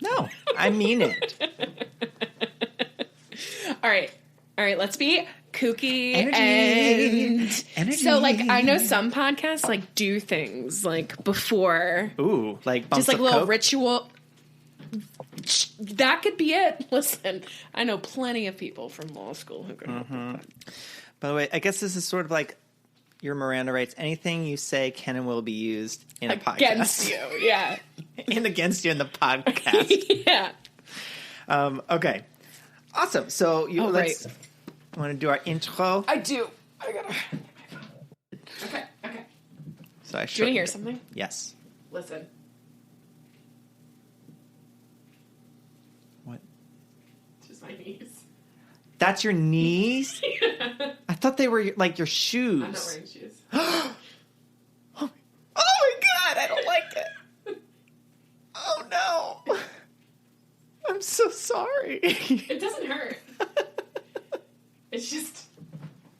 No, I mean it. All right, let's be kooky. Energy. So, like, I know some podcasts, like, do things, like, before. Ooh, like bumps just, like, of little Coke? ritual. That could be it. Listen, I know plenty of people from law school who could help with that. By the way, I guess this is sort of like your Miranda rights. Anything you say can and will be used in a podcast. Against you, yeah. And against you in the podcast. Yeah. Okay. Awesome. So let's want to do our intro. I do. I gotta. Okay. So I Do you want to hear something? Yes. Listen. What? It's just my knees. That's your knees? I thought they were like your shoes. I'm not wearing shoes. Oh my god, I don't like it. Oh no. I'm so sorry. It doesn't hurt. It's just,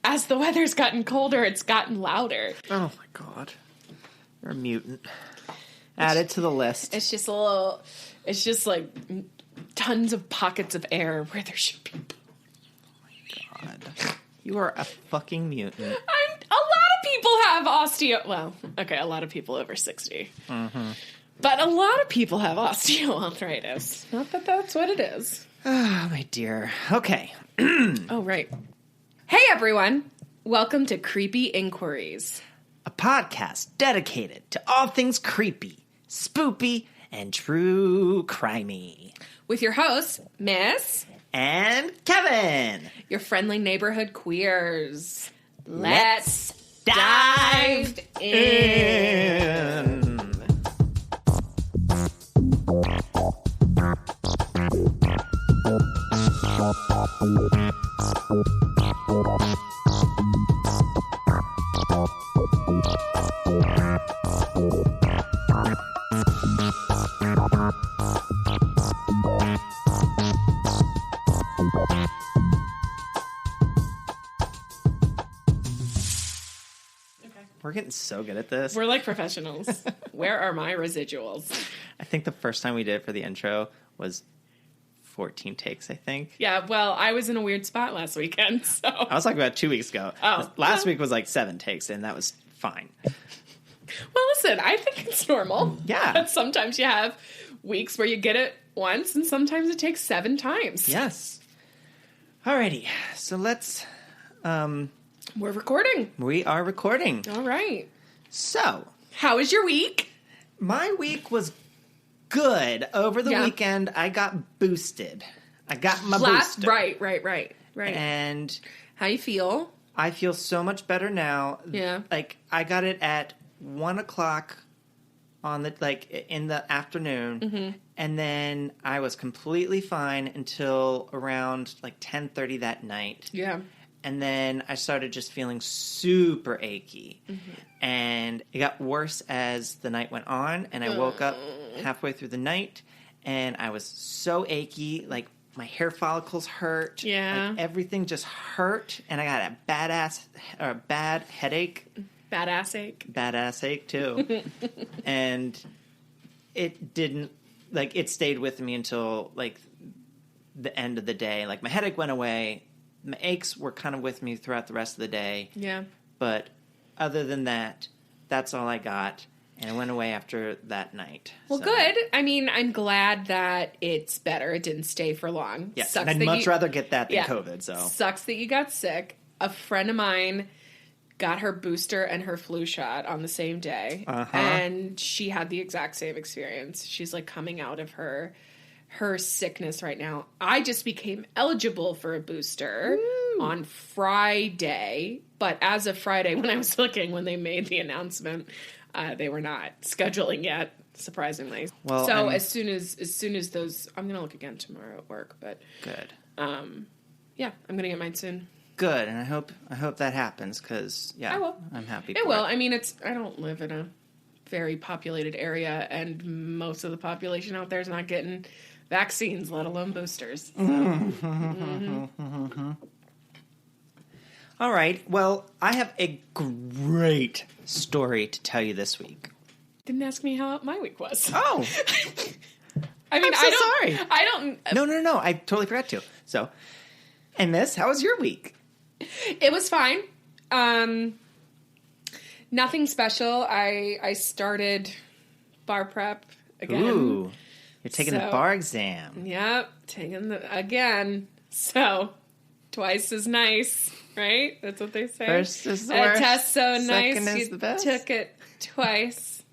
as the weather's gotten colder, it's gotten louder. Oh my god. You're a mutant. Add it to the list. It's just like tons of pockets of air where there should be. Oh my god. You are a fucking mutant. A lot of people have a lot of people over 60. Mm-hmm. But a lot of people have osteoarthritis. Not that that's what it is. Oh, my dear. Okay. Oh, right. Hey, everyone. Welcome to Creepy InQueeries. A podcast dedicated to all things creepy, spoopy, and true crimey. With your hosts, Miss... and Kevin. Your friendly neighborhood queers. Let's dive in. We're getting so good at this. We're like professionals. Where are my residuals? I think the first time we did it for the intro was 14 takes, I think. Yeah, well, I was in a weird spot last weekend, so... I was talking about 2 weeks ago. Oh. Last week was like 7 takes, and that was fine. Well, listen, I think it's normal. Yeah. But sometimes you have weeks where you get it once, and sometimes it takes 7 times. Yes. Alrighty, so let's... We're recording. We are recording. All right. So... How was your week? My week was good. Over the weekend, I got boosted. I got my booster. Right. And... How you feel? I feel so much better now. Yeah. Like, I got it at 1 o'clock on the, like, in the afternoon. Mm-hmm. And then I was completely fine until around, like, 10:30 that night. Yeah. And then I started just feeling super achy. Mm-hmm. And it got worse as the night went on. And I woke up halfway through the night. And I was so achy. Like, my hair follicles hurt. Yeah. Like, everything just hurt. And I got a bad headache. Badass ache. Badass ache, too. And it didn't, like, it stayed with me until, like, the end of the day. Like, my headache went away. My aches were kind of with me throughout the rest of the day. Yeah. But other than that, that's all I got. And it went away after that night. Well, good. I mean, I'm glad that it's better. It didn't stay for long. Yes, and I'd much rather get that than COVID. So sucks that you got sick. A friend of mine got her booster and her flu shot on the same day. Uh-huh. And she had the exact same experience. She's like coming out of her sickness right now. I just became eligible for a booster on Friday, but as of Friday, when I was looking, when they made the announcement, they were not scheduling yet, surprisingly. Well, so as soon as those, I'm gonna look again tomorrow at work. But good. Yeah, I'm gonna get mine soon. Good, and I hope that happens because I will. I'm happy. It will. I mean, I don't live in a very populated area, and most of the population out there is not getting vaccines, let alone boosters. So. All right. Well, I have a great story to tell you this week. Didn't ask me how my week was. Oh. I mean, I'm so sorry. I don't. No. I totally forgot to. So, and Miss, how was your week? It was fine. Nothing special. I started bar prep again. Ooh, you're taking the bar exam. Yep, again. So, twice is nice, right? That's what they say. First is the a worst. test so nice, Second is you the best. took it twice.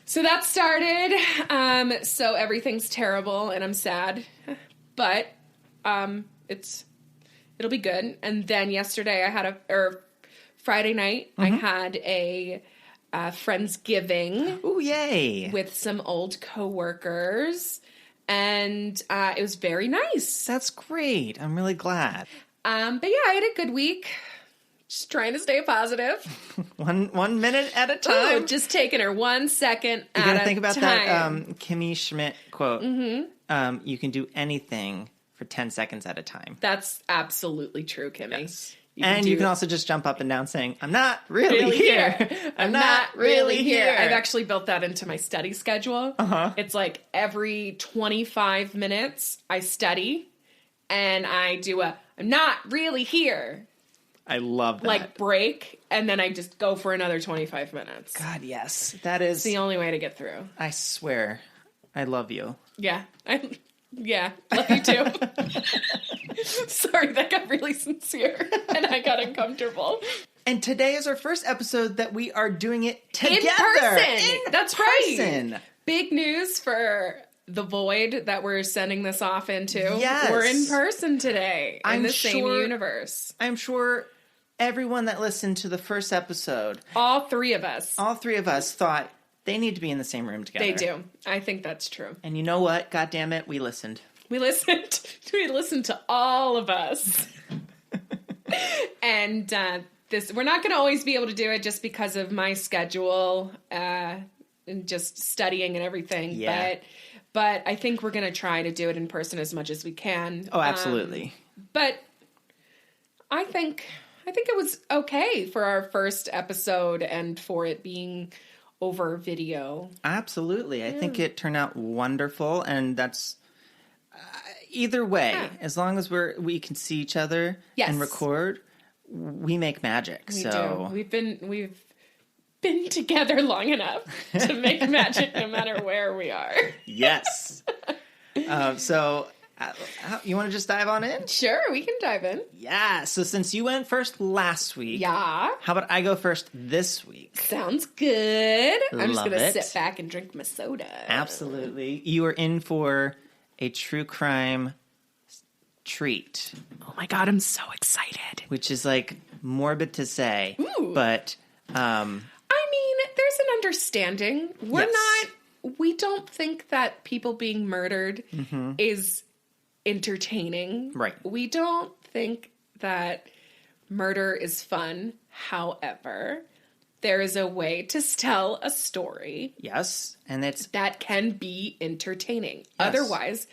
So that started. So everything's terrible, and I'm sad, but it'll be good. And then yesterday Friday night I had a Friendsgiving. Ooh, yay! With some old coworkers, and it was very nice. That's great. I'm really glad. But yeah, I had a good week. Just trying to stay positive. one minute at a time. Ooh, just taking her 1 second at a time. You gotta think about that Kimmy Schmidt quote. Mm-hmm. You can do anything for 10 seconds at a time. That's absolutely true, Kimmy. Yes. You can also just jump up and down saying, I'm not really here. I'm not really here. I've actually built that into my study schedule. Uh-huh. It's like every 25 minutes I study and I do I'm not really here. I love that. Like break, and then I just go for another 25 minutes. God, yes. That is It's the only way to get through. I swear. I love you. Yeah. Love you too. Sorry, that got really sincere, and I got uncomfortable. And today is our first episode that we are doing it together. That's right. Big news for the void that we're sending this off into. Yes. We're in person today in the same universe. I'm sure everyone that listened to the first episode, all three of us thought they need to be in the same room together. They do. I think that's true. And you know what? God damn it, we listened. We listened to all of us. And we're not going to always be able to do it just because of my schedule and just studying and everything. Yeah. But I think we're going to try to do it in person as much as we can. Oh, absolutely. But I think it was okay for our first episode and for it being over video. Absolutely. I think it turned out wonderful, and that's either way, as long as we can see each other and record, we make magic. We do. We've been together long enough to make magic no matter where we are. Yes. So you want to just dive on in? Sure, we can dive in. Yeah. So since you went first last week, how about I go first this week? Sounds good. I'm just going to it. sit back and drink my soda. Absolutely. You are in for a true crime treat. Oh my God, I'm so excited. Which is like morbid to say. Ooh. But I mean, there's an understanding. We don't think that people being murdered is entertaining. Right. We don't think that murder is fun. However, there is a way to tell a story. Yes. And that can be entertaining. Yes. Otherwise,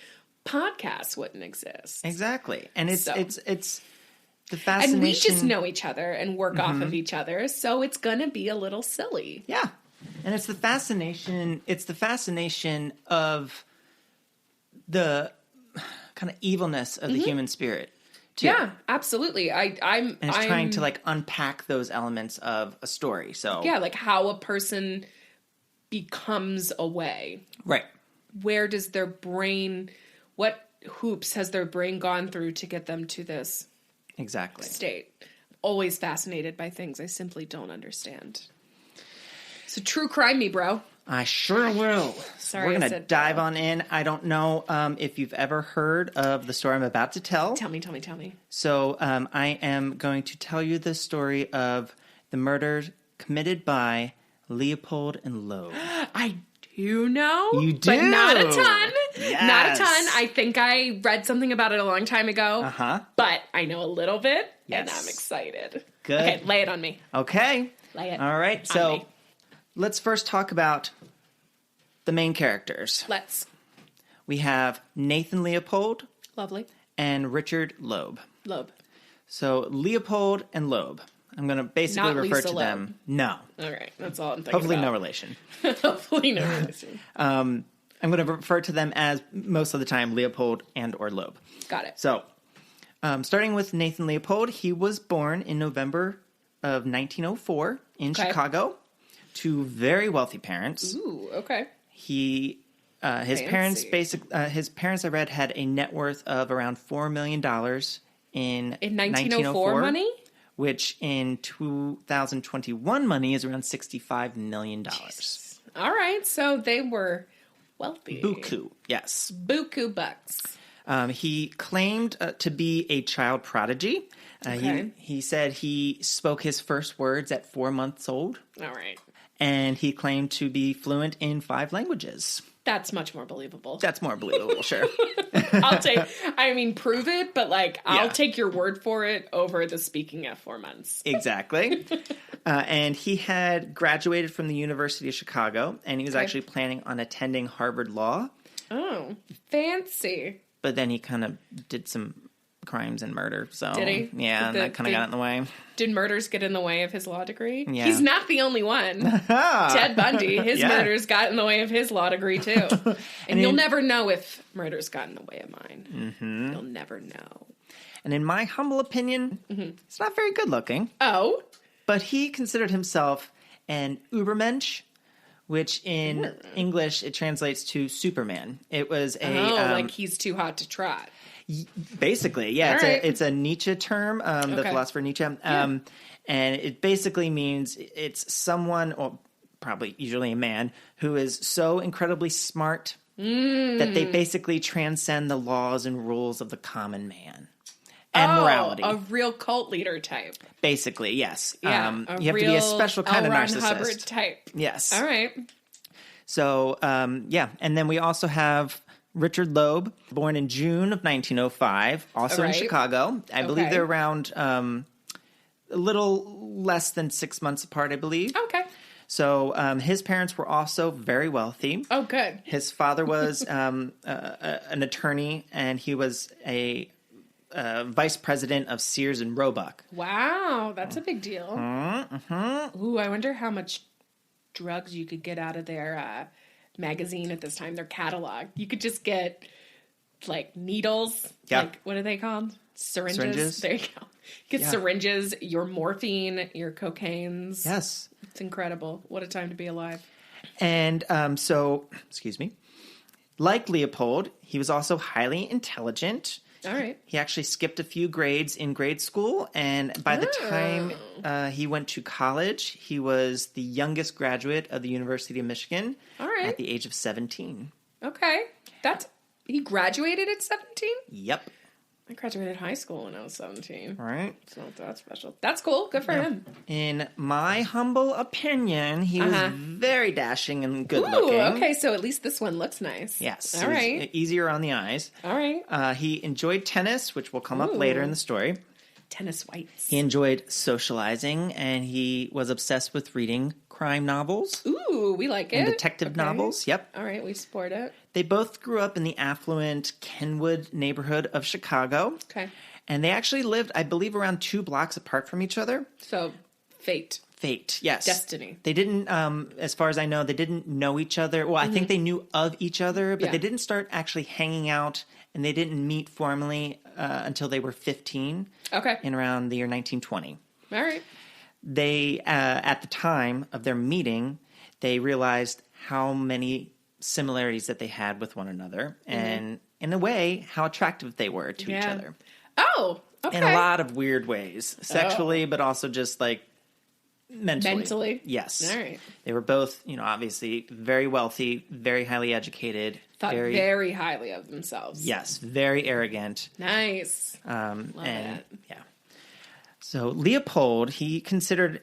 podcasts wouldn't exist. Exactly. And it's the fascination. And we just know each other and work off of each other, so it's going to be a little silly. Yeah. And it's the fascination of the kind of evilness of the human spirit, too. Yeah, absolutely. I'm trying to like unpack those elements of a story. So yeah, like how a person becomes away. Right. Where does their brain, what hoops has their brain gone through to get them to this state? Always fascinated by things I simply don't understand. So true crime me, bro. I sure will. Sorry, we're going to dive on in. I don't know if you've ever heard of the story I'm about to tell. Tell me. So I am going to tell you the story of the murders committed by Leopold and Loeb. I do know. You do? But not a ton. Yes. Not a ton. I think I read something about it a long time ago. Uh-huh. But I know a little bit, yes. and I'm excited. Good. Okay, lay it on me. Okay. Lay it all right, so let's first talk about the main characters. Let's. We have Nathan Leopold. Lovely. And Richard Loeb. Loeb. So Leopold and Loeb. I'm going to basically refer Lisa to Loeb. them. No. All right, that's all I'm thinking Hopefully about. no relation. Hopefully no relation. I'm going to refer to them as, most of the time, Leopold and or Loeb. Got it. So, starting with Nathan Leopold, he was born in November of 1904 in Chicago to very wealthy parents. Ooh, okay. His parents I read had a net worth of around $4 million in 1904 money, which in 2021 money is around $65 million. Jesus. All right, so they were wealthy. Buku, yes. Buku bucks. He claimed to be a child prodigy. He said he spoke his first words at 4 months old. All right. And he claimed to be fluent in 5 languages. That's much more believable. That's more believable, sure. Prove it, but I'll take your word for it over the speaking at 4 months. Exactly. And he had graduated from the University of Chicago, and he was actually planning on attending Harvard Law. Oh, fancy. But then he kind of did some crimes and murder. So did he? Yeah, that kind of got in the way. Did murders get in the way of his law degree? Yeah. He's not the only one. Ted Bundy, his murders got in the way of his law degree too. And you'll never know if murders got in the way of mine. Mm-hmm. You'll never know. And in my humble opinion, he's not very good looking. Oh. But he considered himself an Übermensch, which in English it translates to Superman. It was like he's too hot to trot. Basically, yeah. It's a Nietzsche term, the philosopher Nietzsche. And it basically means it's someone, or probably usually a man, who is so incredibly smart that they basically transcend the laws and rules of the common man. And morality. A real cult leader type. Basically, yes. Yeah, you have to be a special kind of narcissist. Hubbard type. Yes. All right. So, and then we also have Richard Loeb, born in June of 1905, also in Chicago. I believe they're around a little less than 6 months apart, I believe. Okay. So his parents were also very wealthy. Oh, good. His father was an attorney, and he was a vice president of Sears and Roebuck. Wow, that's a big deal. Mm-hmm. Ooh, I wonder how much drugs you could get out of their magazine at this time, their catalog. You could just get needles. Yeah. What are they called? Syringes. There you go. Get syringes, your morphine, your cocaines. Yes. It's incredible. What a time to be alive. And excuse me, like Leopold, he was also highly intelligent. All right. He actually skipped a few grades in grade school, and by the time he went to college, he was the youngest graduate of the University of Michigan at the age of 17. Okay. He graduated at 17? Yep. I graduated high school when I was 17. All right. It's not that special. That's cool. Good for him. In my humble opinion, he was very dashing and good looking. Ooh, okay. So at least this one looks nice. Yes. All right. Easier on the eyes. All right. He enjoyed tennis, which will come up later in the story. Tennis whites. He enjoyed socializing, and he was obsessed with reading crime novels. Ooh, we like it. And detective novels. Yep. All right, we support it. They both grew up in the affluent Kenwood neighborhood of Chicago. Okay. And they actually lived, I believe, around 2 blocks apart from each other. So, fate. Fate, yes. Destiny. They didn't, as far as I know, they didn't know each other. Well, I think they knew of each other, but they didn't start actually hanging out, and they didn't meet formally until they were 15. Okay. In around the year 1920. All right. They, at the time of their meeting, they realized how many similarities that they had with one another, and in a way, how attractive they were to each other. Oh, okay. In a lot of weird ways. Sexually, but also just mentally. Mentally? Yes. All right. They were both, obviously very wealthy, very highly educated. Thought very highly of themselves. Yes, very arrogant. Nice. Love it. Yeah. So Leopold, he considered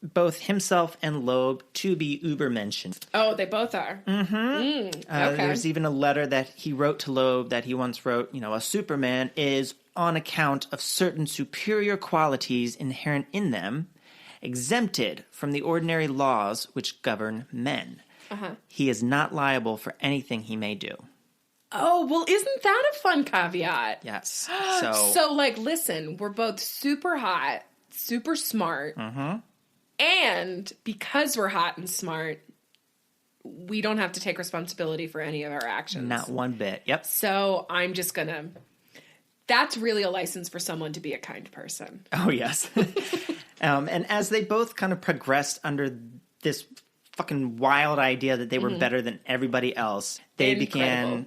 both himself and Loeb to be Übermenschen. Oh, they both are. Mm-hmm. Okay. There's even a letter that he wrote to Loeb that he once wrote, a Superman is, on account of certain superior qualities inherent in them, exempted from the ordinary laws which govern men. He is not liable for anything he may do. Oh, well, isn't that a fun caveat? Yes. So listen, we're both super hot, super smart, and because we're hot and smart, we don't have to take responsibility for any of our actions. Not one bit. Yep. So I'm just gonna... That's really a license for someone to be a kind person. Oh, yes. And as they both kind of progressed under this fucking wild idea that they were better than everybody else, they began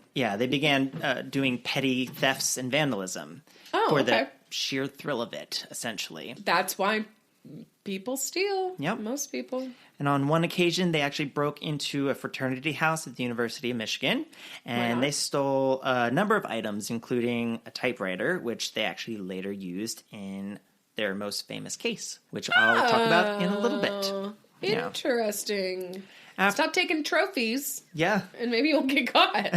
doing petty thefts and vandalism for the sheer thrill of it, essentially. That's why people steal. Yep. Most people. And on one occasion, they actually broke into a fraternity house at the University of Michigan, and they stole a number of items, including a typewriter, which they actually later used in their most famous case, which I'll talk about in a little bit. Interesting. Stop taking trophies. Yeah. And maybe you'll get caught.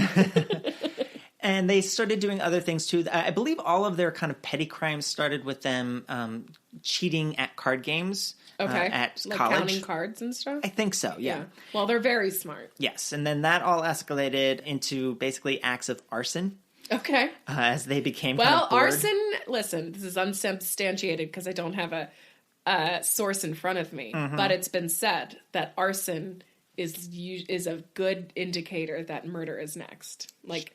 And they started doing other things, too. I believe all of their kind of petty crimes started with them cheating at card games. At like college. Counting cards and stuff? I think so, yeah. Well, they're very smart. Yes, and then that all escalated into basically acts of arson. Okay. As they became kind of bored. Arson, listen, this is unsubstantiated because I don't have a source in front of me, but it's been said that arson is a good indicator that murder is next. Like,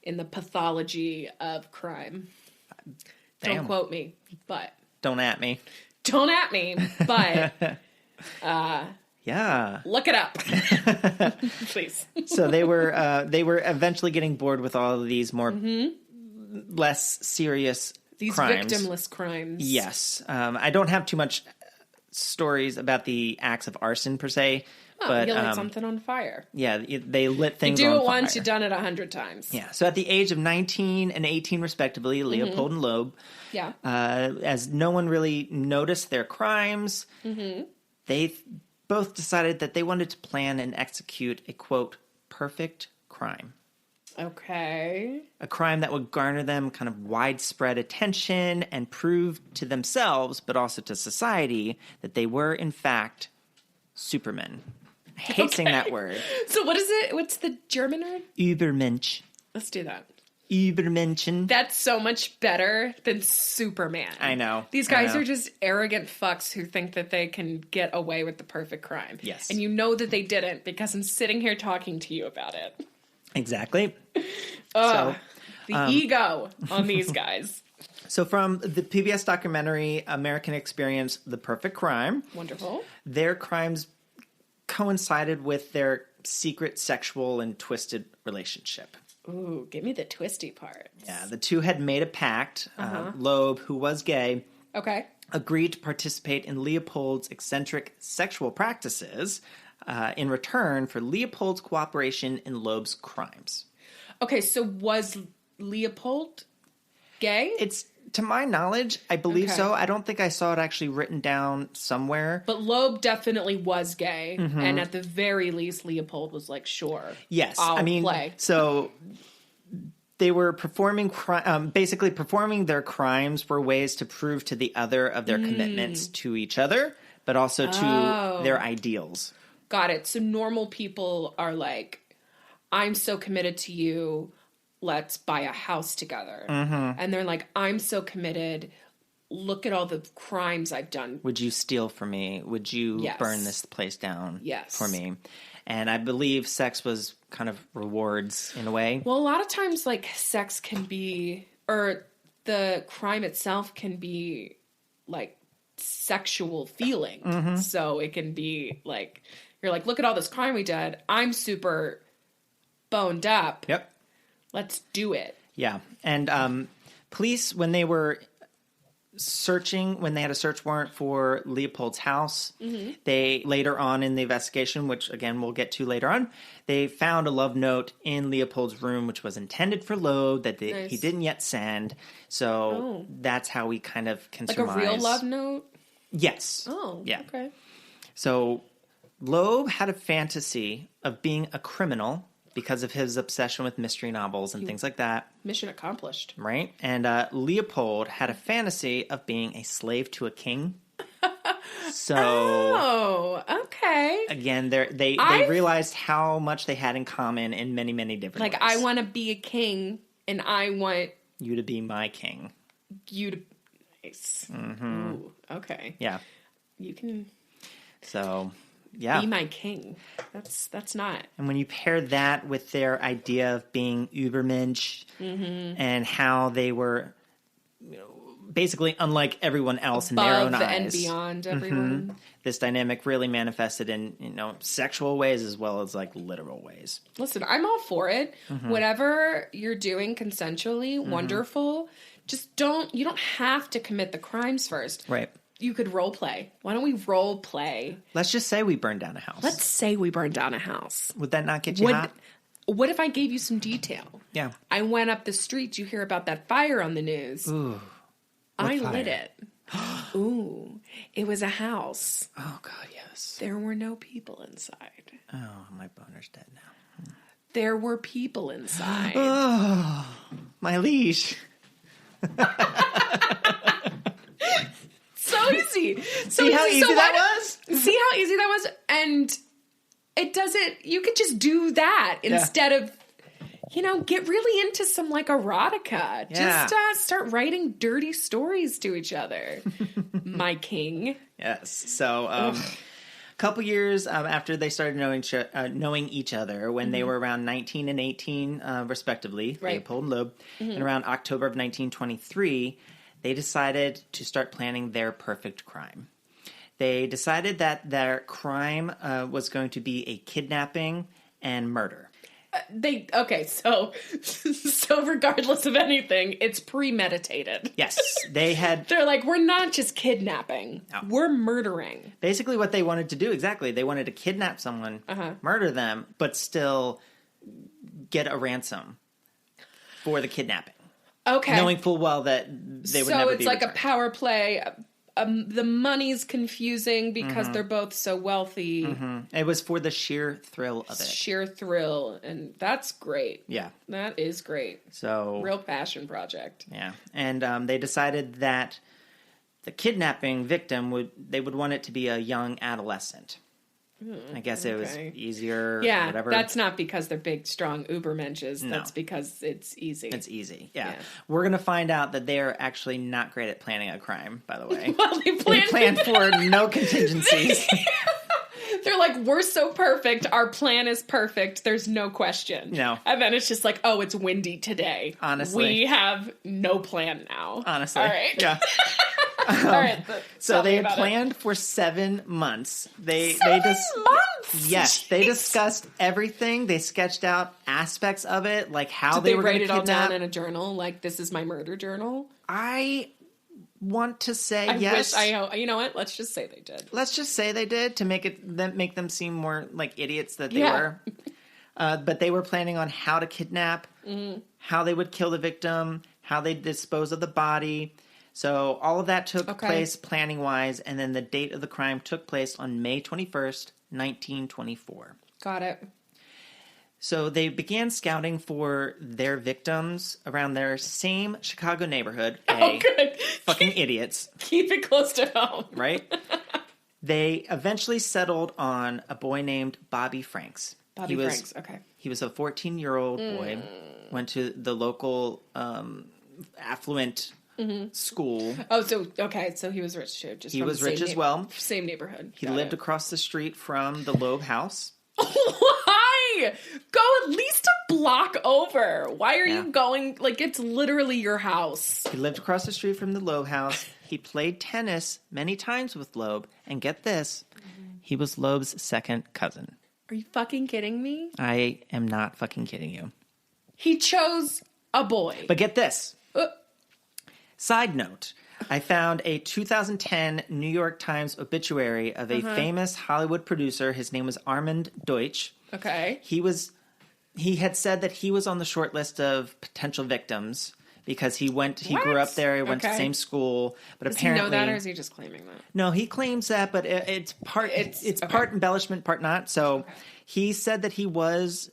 in the pathology of crime. Damn. Don't quote me, but... Don't at me. Don't at me, but look it up, please. So they were eventually getting bored with all of these more less serious crimes. Victimless crimes. Yes, I don't have too much stories about the acts of arson per se. But you lit something on fire. Yeah, they lit things on fire. You do it once, you've done it 100 times. Yeah, so at the age of 19 and 18 respectively, Leopold and Loeb, as no one really noticed their crimes, they both decided that they wanted to plan and execute a, quote, perfect crime. Okay. A crime that would garner them kind of widespread attention and prove to themselves, but also to society, that they were, in fact, Supermen. I hate saying that word. So what is it? What's the German word? Übermensch. Let's do that. Übermenschen. That's so much better than Superman. I know. These guys are just arrogant fucks who think that they can get away with the perfect crime. Yes. And you know that they didn't because I'm sitting here talking to you about it. Exactly. The ego on these guys. So from the PBS documentary American Experience, The Perfect Crime. Wonderful. Their crimes coincided with their secret sexual and twisted relationship. Ooh, give me the twisty part. Yeah, the two had made a pact. Loeb, who was gay, agreed to participate in Leopold's eccentric sexual practices in return for Leopold's cooperation in Loeb's crimes. Okay, so was Leopold gay? It's, to my knowledge, I believe so. I don't think I saw it actually written down somewhere. But Loeb definitely was gay, and at the very least, Leopold was like, sure. Yes, I'll play. So they were basically performing their crimes were ways to prove to the other of their commitments to each other, but also to their ideals. Got it. So normal people are like, I'm so committed to you, let's buy a house together. And they're like, I'm so committed, look at all the crimes I've done. Would you steal from me? Would you burn this place down for me? And I believe sex was kind of rewards in a way. Well, a lot of times, like, sex can be, or the crime itself can be, like, sexual feeling. So it can be, like, you're like, look at all this crime we did. I'm super boned up. Yep. Let's do it. Yeah. And police, when they were when they had a search warrant for Leopold's house, they later on in the investigation, which again we'll get to later on, they found a love note in Leopold's room, which was intended for Loeb that he didn't yet send. So that's how we kind of can surmise. Like a real love note? Yes. Oh, yeah. Okay. So Loeb had a fantasy of being a criminal because of his obsession with mystery novels and things like that. Mission accomplished. Right? And Leopold had a fantasy of being a slave to a king. So... Oh, okay. Again, they realized how much they had in common in many, many different ways. Like, I want to be a king, and I want... You to be my king. You to... Nice. Ooh, okay. Yeah. You can... So... Yeah. Be my king. That's not. And when you pair that with their idea of being Übermensch and how they were basically unlike everyone else in their own eyes. And beyond everyone. This dynamic really manifested in, sexual ways as well as like literal ways. Listen, I'm all for it. Whatever you're doing consensually, wonderful. Just you don't have to commit the crimes first. Right. You could role play. Why don't we role play? Let's just say we burned down a house. Let's say we burned down a house. Would that not get you hot? What if I gave you some detail? Yeah. I went up the street. You hear about that fire on the news. Ooh. I lit it. Ooh. It was a house. Oh, God, yes. There were no people inside. Oh, my boner's dead now. There were people inside. Oh, my leash. So easy. See how easy that was? See how easy that was? And it doesn't, you could just do that instead of, get really into some like erotica. Yeah. Just start writing dirty stories to each other. My king. Yes. So, a couple years after they started knowing each other, when they were around 19 and 18, respectively, right. Leopold and Loeb, and around October of 1923, they decided to start planning their perfect crime. They decided that their crime was going to be a kidnapping and murder. So regardless of anything, it's premeditated. Yes, they're like, we're not just kidnapping. No. We're murdering. Basically what they wanted to do, exactly. They wanted to kidnap someone, murder them, but still get a ransom for the kidnapping. Okay. Knowing full well that they would never be So it's like returned. a power play. The money's confusing because they're both so wealthy. It was for the sheer thrill of it. Sheer thrill. And that's great. Yeah. That is great. So real passion project. Yeah. And they decided that the kidnapping victim they would want it to be a young adolescent. I guess it was easier. Yeah, whatever. That's not because they're big, strong Ubermenches. No. That's because it's easy. It's easy. Yeah. We're going to find out that they are actually not great at planning a crime, by the way. Well, they planned for no contingencies. They're like, we're so perfect. Our plan is perfect. There's no question. No. And then it's just like, oh, it's windy today. Honestly. We have no plan now. Honestly. All right. Yeah. All right. So they had planned for 7 months. They just months. Yes, they discussed everything. They sketched out aspects of it, like how they were going to kidnap. Did they write it all down in a journal? Like, this is my murder journal? I want to say yes. You know what? Let's just say they did. Let's just say they did to make them seem more like idiots that they were. But they were planning on how to kidnap, how they would kill the victim, how they dispose of the body. So all of that took place planning-wise, and then the date of the crime took place on May 21st, 1924. Got it. So they began scouting for their victims around their same Chicago neighborhood. Good. Fucking idiots. Keep it close to home. Right? They eventually settled on a boy named Bobby Franks. Bobby Franks, okay. He was a 14-year-old boy, went to the local affluent school. Oh, so he was rich too. He was rich as well. Same neighborhood. He lived across the street from the Loeb house. Why? Go at least a block over. Why are you going, like, it's literally your house. He lived across the street from the Loeb house. He played tennis many times with Loeb. And get this, he was Loeb's second cousin. Are you fucking kidding me? I am not fucking kidding you. He chose a boy. But get this. Side note, I found a 2010 New York Times obituary of a famous Hollywood producer. His name was Armand Deutsch. Okay. He had said that he was on the short list of potential victims because he grew up there, he went to the same school, but Does apparently... he know that, or is he just claiming that? No, he claims that, but it's part embellishment, part not. So he said that he was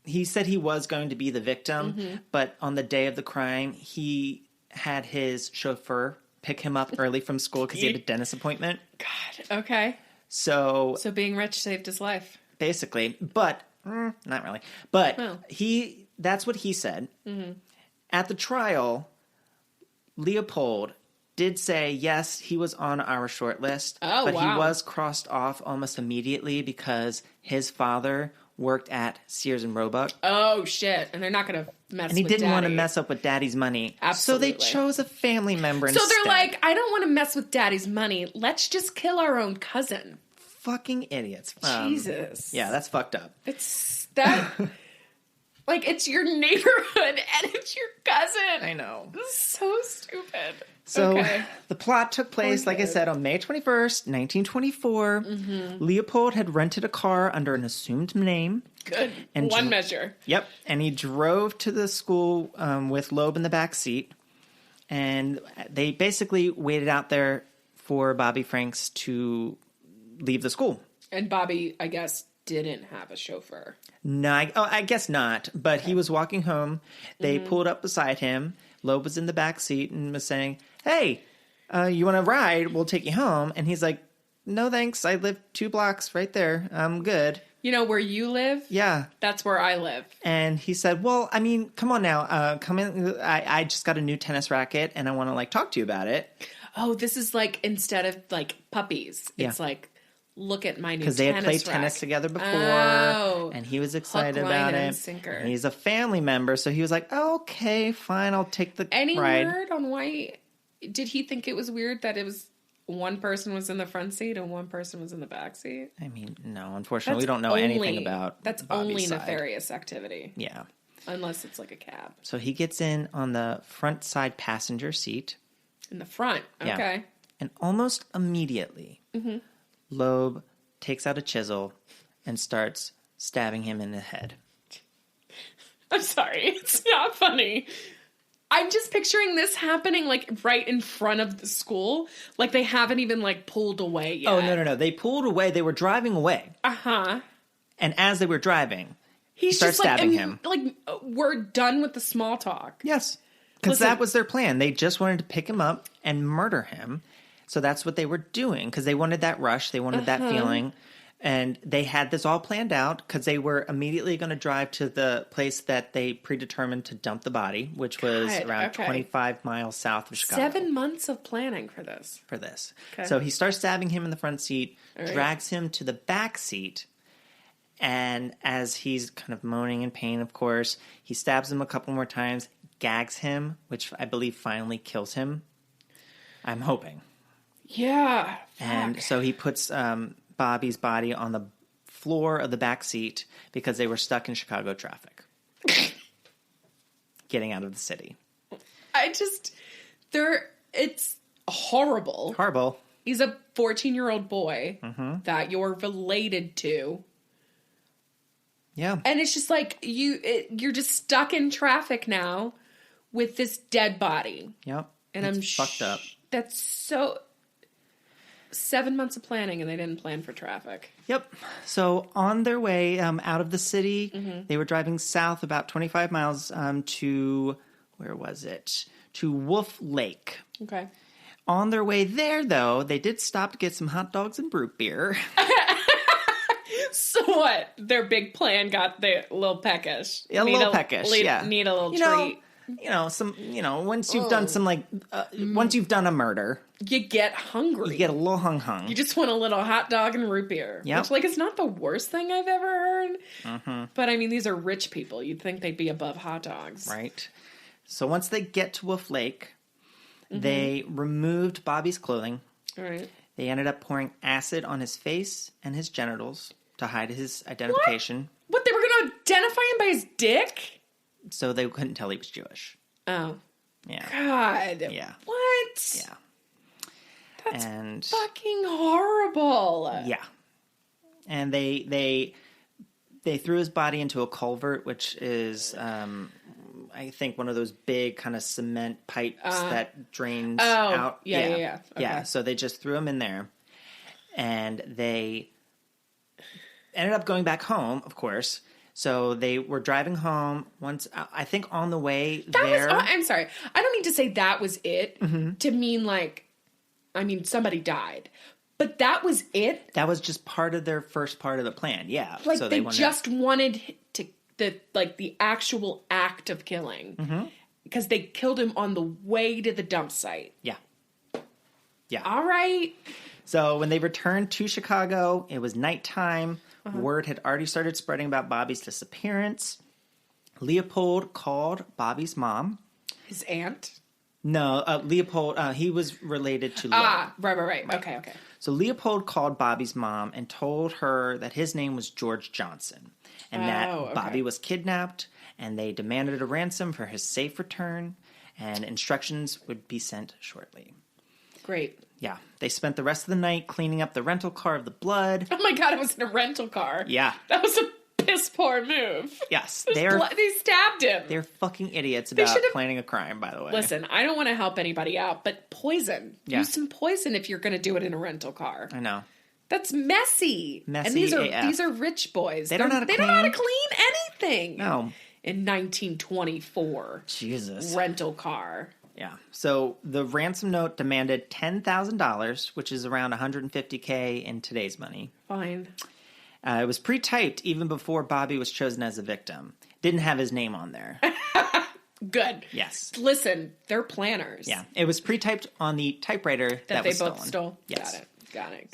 he said he was going to be the victim, but on the day of the crime, he had his chauffeur pick him up early from school because he had a dentist appointment. God, okay. So being rich saved his life. Basically, but not really. But that's what he said. At the trial, Leopold did say, yes, he was on our short list. Oh, but wow. he was crossed off almost immediately because his father worked at Sears and Roebuck. Oh, shit. And they're not going to mess with And he didn't Daddy. want to mess up with Daddy's money. Absolutely. So they chose a family member instead. So they're like, I don't want to mess with Daddy's money. Let's just kill our own cousin. Fucking idiots. Jesus. Yeah, that's fucked up. It's that... Like, it's your neighborhood and it's your cousin. I know. This is so stupid. So the plot took place, like I said, on May 21st, 1924. Mm-hmm. Leopold had rented a car under an assumed name. Good. And one measure. Yep. And he drove to the school with Loeb in the back seat. And they basically waited out there for Bobby Franks to leave the school. And Bobby, I guess, didn't have a chauffeur. No, I guess not. But he was walking home. They pulled up beside him. Loeb was in the back seat and was saying, hey, you want to ride? We'll take you home. And he's like, no, thanks. I live 2 blocks right there. I'm good. You know where you live? Yeah. That's where I live. And he said, well, I mean, come on now. Come in. I just got a new tennis racket and I want to like talk to you about it. Oh, this is like instead of like puppies. It's like, look at my new tennis racket. Because they had played tennis together before, and he was excited about it. Sinker. And he's a family member, so he was like, okay, fine, I'll take the Any ride. word on why? Did he think it was weird that it was one person was in the front seat and one person was in the back seat? I mean, no, unfortunately, we don't know anything about That's Bobby's only side. nefarious activity. Yeah. Unless it's like a cab. So he gets in on the front side passenger seat. In the front, okay. Yeah. And almost immediately, Loeb takes out a chisel and starts stabbing him in the head. I'm sorry, it's not funny. I'm just picturing this happening like right in front of the school. Like they haven't even like pulled away yet. Oh, no. They pulled away. They were driving away. Uh-huh. And as they were driving, he starts just stabbing him. Like, we're done with the small talk. Yes. Because that was their plan. They just wanted to pick him up and murder him. So that's what they were doing because they wanted that rush. They wanted that feeling. And they had this all planned out because they were immediately going to drive to the place that they predetermined to dump the body, which was around 25 miles south of Chicago. 7 months of planning for this. Okay. So he starts stabbing him in the front seat, drags him to the back seat. And as he's kind of moaning in pain, of course, he stabs him a couple more times, gags him, which I believe finally kills him. I'm hoping. Yeah. And so he puts Bobby's body on the floor of the back seat because they were stuck in Chicago traffic. Getting out of the city. It's horrible. Horrible. He's a 14-year-old boy that you're related to. Yeah. And it's just like, you're just stuck in traffic now with this dead body. Yep. And it's fucked up. That's so... 7 months of planning, and they didn't plan for traffic. Yep. So on their way out of the city, they were driving south about 25 miles to, where was it? To Wolf Lake. Okay. On their way there, though, they did stop to get some hot dogs and root beer. So what? Their big plan got the little peckish. Need a little treat. Once you've done some once you've done a murder, you get hungry. You get a little hung. You just want a little hot dog and root beer. Yeah. Which, it's not the worst thing I've ever heard. But, I mean, these are rich people. You'd think they'd be above hot dogs. Right. So once they get to Wolf Lake, they removed Bobby's clothing. All right. They ended up pouring acid on his face and his genitals to hide his identification. What? They were going to identify him by his dick? So they couldn't tell he was Jewish. Oh. Yeah. God. Yeah. What? Yeah. That's fucking horrible. Yeah. And they threw his body into a culvert, which is, I think, one of those big kind of cement pipes that drains out. Yeah. Okay. Yeah, so they just threw him in there. And they ended up going back home, of course. So they were driving home once, I think on the way I'm sorry. I don't mean to say that was it. To mean somebody died. But that was it? That was just part of their first part of the plan, yeah. Like, so they just wanted the actual act of killing. Because they killed him on the way to the dump site. Yeah. Yeah. All right. So when they returned to Chicago, it was nighttime. Word had already started spreading about Bobby's disappearance. Leopold called Bobby's mom. His aunt? No, Leopold, he was related to Loeb. Right. Okay. So Leopold called Bobby's mom and told her that his name was George Johnson and that Bobby was kidnapped, and they demanded a ransom for his safe return, and instructions would be sent shortly. Great. Yeah. They spent the rest of the night cleaning up the rental car of the blood. Oh my God, it was in a rental car. Yeah. That was a piss poor move. Yes. They stabbed him. They're fucking idiots about planning a crime, by the way. Listen, I don't want to help anybody out, but poison. Yeah. Use some poison if you're going to do it in a rental car. I know. That's messy. And these are rich boys. They don't know how to clean anything. No. In 1924. Jesus. Rental car. Yeah. So the ransom note demanded $10,000, which is around $150K in today's money. Fine. It was pre-typed even before Bobby was chosen as a victim. Didn't have his name on there. Good. Yes. Listen, they're planners. Yeah. It was pre-typed on the typewriter that was stolen. They both stole? Yes. Got it.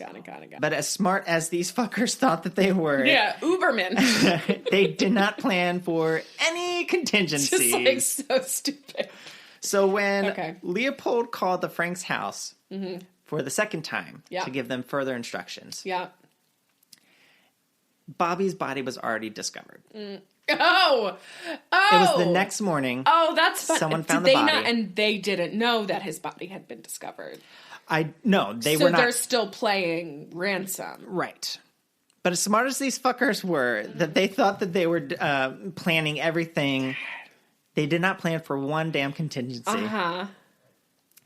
But as smart as these fuckers thought that they were... Yeah, Uberman. They did not plan for any contingencies. Just like so stupid. So when Leopold called the Franks' house for the second time to give them further instructions, Bobby's body was already discovered. Oh! It was the next morning. Oh, that's fun. Someone found the body. And they didn't know that his body had been discovered. No, they were not. So they're still playing ransom. Right. But as smart as these fuckers were, that they thought that they were planning everything... They did not plan for one damn contingency.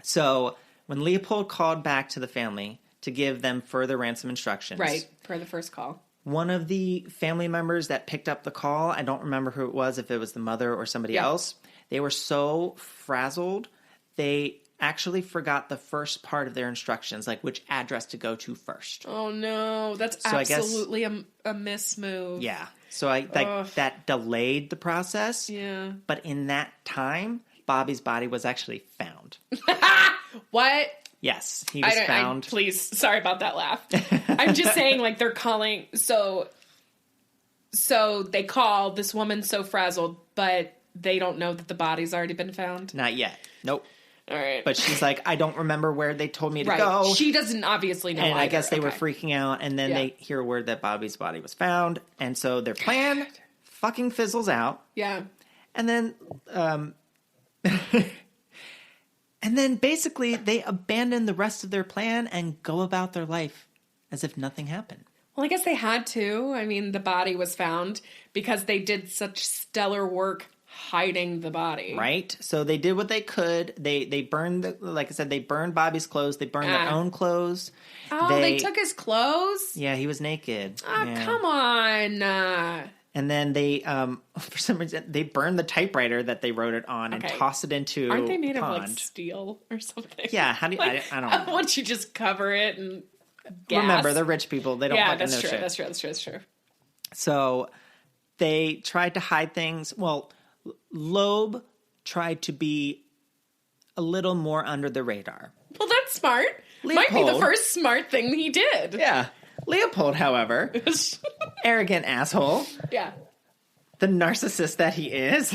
So when Leopold called back to the family to give them further ransom instructions... Right, per the first call. One of the family members that picked up the call, I don't remember who it was, if it was the mother or somebody else, they were so frazzled, they actually forgot the first part of their instructions, like which address to go to first. Oh no, that's absolutely a mismove. Yeah. So that delayed the process. Yeah. But in that time, Bobby's body was actually found. What? Yes, he was found. Please, sorry about that laugh. I'm just saying, like, they're calling. So they call this woman so frazzled, but they don't know that the body's already been found? Not yet. Nope. All right. But she's like, I don't remember where they told me to go. She doesn't obviously know. And either. I guess they were freaking out, and then they hear word that Bobby's body was found, and so their plan fucking fizzles out. Yeah. And then, and then basically they abandon the rest of their plan and go about their life as if nothing happened. Well, I guess they had to. I mean, the body was found because they did such stellar work hiding the body. Right? So they did what they could. They burned, like I said, they burned Bobby's clothes. They burned their own clothes. Oh, they took his clothes? Yeah, he was naked. Oh, yeah. Come on. And then they, for some reason, they burned the typewriter that they wrote it on and tossed it into Aren't they made a pond. of, like, steel or something? Yeah, how do you, I don't know. Why don't you just cover it and gas? Remember, they're rich people. They don't fucking know shit. That's true. So they tried to hide things. Well, Loeb tried to be a little more under the radar. Well, that's smart. Might be the first smart thing he did. Yeah. Leopold, however, arrogant asshole. Yeah. The narcissist that he is.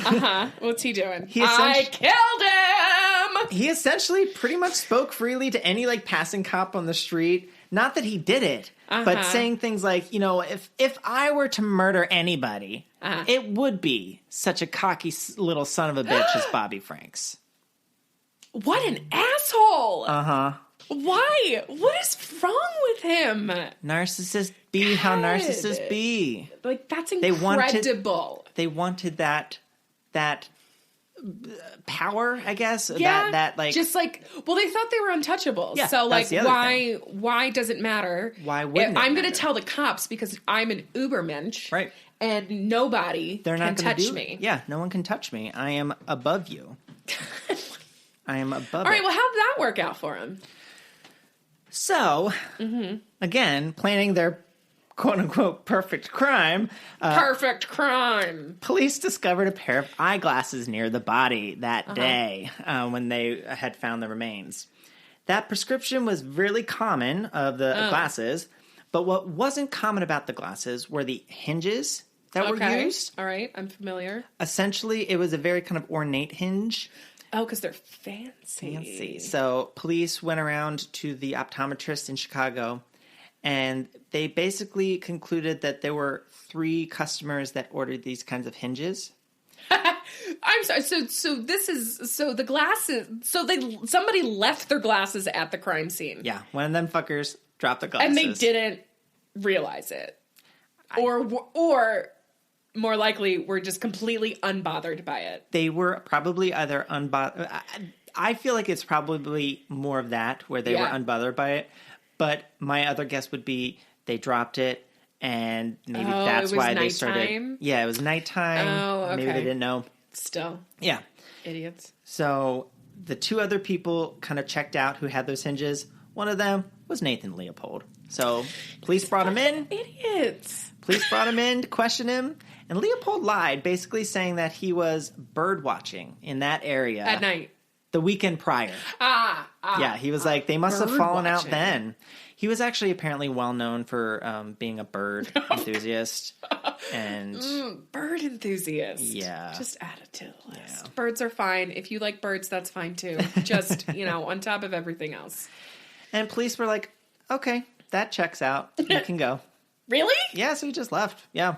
What's he doing? I killed him! He essentially pretty much spoke freely to any, like, passing cop on the street. Not that he did it, but saying things like, you know, if I were to murder anybody, it would be such a cocky little son of a bitch as Bobby Franks. What an asshole! Uh-huh. Why? What is wrong with him? Narcissist be how narcissists be. Like, that's incredible. They wanted that power, I guess. Yeah, that like just like, well, they thought they were untouchables. Yeah, so like, why does it matter? Why wouldn't I'm going to tell the cops because I'm an Ubermensch, right? And nobody can touch me. Yeah, no one can touch me. I am above you. I am above. All right, well, how did that work out for him? So, again, planning their quote-unquote perfect crime. Perfect crime. Police discovered a pair of eyeglasses near the body that day when they had found the remains. That prescription was really common of the glasses, but what wasn't common about the glasses were the hinges that were used. All right, I'm familiar. Essentially, it was a very kind of ornate hinge. Oh, because they're fancy. So police went around to the optometrist in Chicago, and they basically concluded that there were 3 customers that ordered these kinds of hinges. I'm sorry. So the glasses. So somebody left their glasses at the crime scene. Yeah, one of them fuckers dropped the glasses, and they didn't realize it, or more likely, were just completely unbothered by it. They were probably either unbothered. I feel like it's probably more of that, where they were unbothered by it. But my other guess would be they dropped it, and maybe that's why they started. Yeah, it was nighttime. Oh, okay. Maybe they didn't know. Still. Yeah. Idiots. So the 2 other people kind of checked out who had those hinges. One of them was Nathan Leopold. So police brought him in. Idiots. Police brought him in to question him. And Leopold lied, basically saying that he was bird watching in that area. At night. The weekend prior. Yeah, he was like, they must have fallen out then. He was actually apparently well known for being a bird enthusiast. And bird enthusiast. Yeah. Just add it to the list. Yeah. Birds are fine. If you like birds, that's fine too. Just, on top of everything else. And police were like, okay, that checks out. You can go. Really? Yeah, so he just left. Yeah.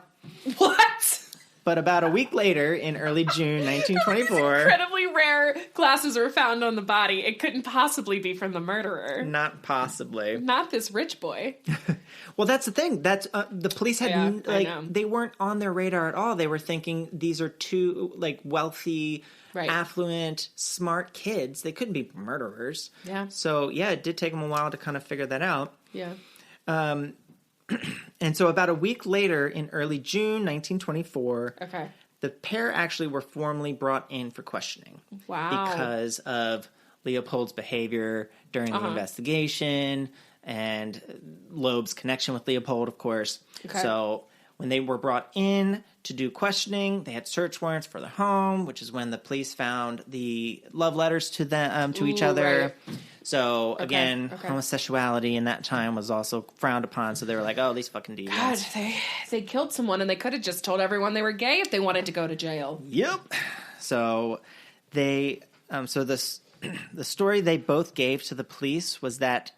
What? But about a week later, in early June 1924... incredibly rare glasses were found on the body. It couldn't possibly be from the murderer. Not possibly. Not this rich boy. Well, that's the thing. That's the police had they weren't on their radar at all. They were thinking these are 2 wealthy, affluent, smart kids. They couldn't be murderers. Yeah. So yeah, it did take them a while to kind of figure that out. Yeah. And so about a week later, in early June 1924, the pair actually were formally brought in for questioning. Wow. Because of Leopold's behavior during the investigation and Loeb's connection with Leopold, of course. Okay. So when they were brought in to do questioning, they had search warrants for their home, which is when the police found the love letters to them to each other. Right. So, again, homosexuality in that time was also frowned upon. So they were like, oh, these fucking deviants. God, they killed someone, and they could have just told everyone they were gay if they wanted to go to jail. Yep. So they, the story they both gave to the police was that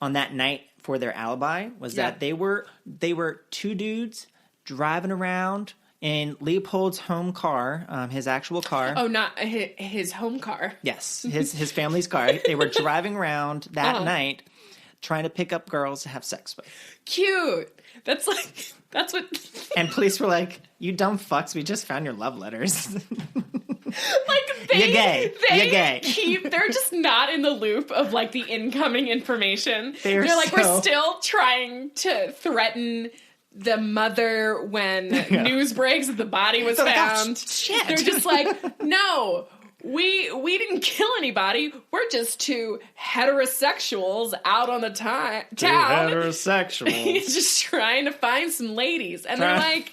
on that night for their alibi was that they were 2 dudes driving around in Leopold's home car, his actual car. Oh, not his home car. Yes, his family's car. They were driving around that night trying to pick up girls to have sex with. Cute. That's what... And police were like, you dumb fucks, we just found your love letters. You're gay. You're gay. They're just not in the loop of, the incoming information. They're like, we're still trying to threaten the mother when news breaks that the body was found. Shit. They're just like, no, we didn't kill anybody. We're just 2 heterosexuals out on the town. Heterosexuals. Just trying to find some ladies. And they're like,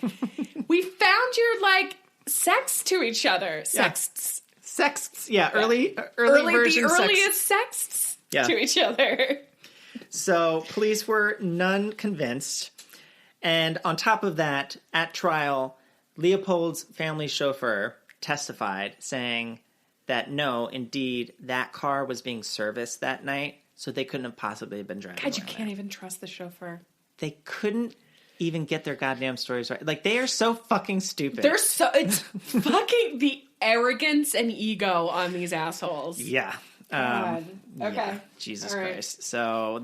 we found your, sex to each other. Sexts. Sexts. Yeah, early version the earliest sexts to each other. So police were none convinced. And on top of that, at trial, Leopold's family chauffeur testified saying that no, indeed, that car was being serviced that night, so they couldn't have possibly been driving. God, you can't even trust the chauffeur. They couldn't even get their goddamn stories right. They are so fucking stupid. It's fucking the arrogance and ego on these assholes. Yeah. God. Okay. Yeah, Jesus Christ. So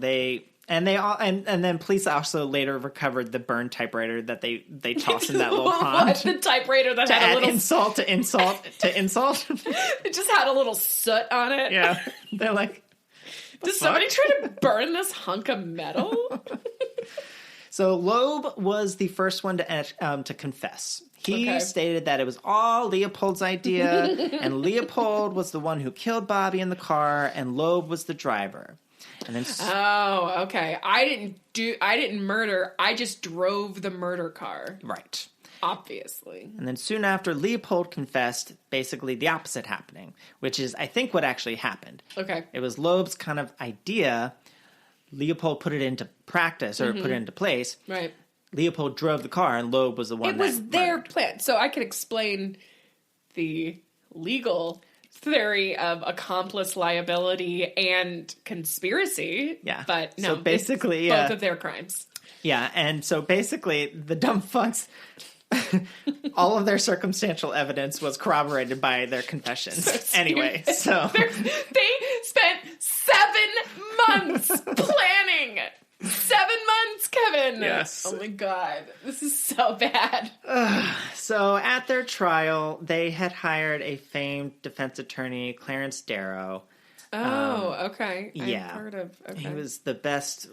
And then police also later recovered the burned typewriter that they tossed in that little pond. What? The typewriter that had a little insult to insult to insult. It just had a little soot on it. Yeah, they're like, did somebody try to burn this hunk of metal? So Loeb was the first one to confess. He stated that it was all Leopold's idea, and Leopold was the one who killed Bobby in the car, and Loeb was the driver. And then, okay. I didn't murder. I just drove the murder car. Right. Obviously. And then soon after, Leopold confessed basically the opposite happening, which is, I think, what actually happened. Okay. It was Loeb's kind of idea. Leopold put it into practice or put it into place. Right. Leopold drove the car, and Loeb was the one It was their plan. So I could explain the legal theory of accomplice liability and conspiracy. Yeah. But no, so basically, both of their crimes. Yeah, and so basically, the dumb fucks, all of their circumstantial evidence was corroborated by their confessions. So anyway, so... They spent 7 months planning! 7 months, Kevin! Yes. Oh my god, this is so bad. So at their trial, they had hired a famed defense attorney, Clarence Darrow. Oh, okay. Yeah. I've heard of... Okay. He was the best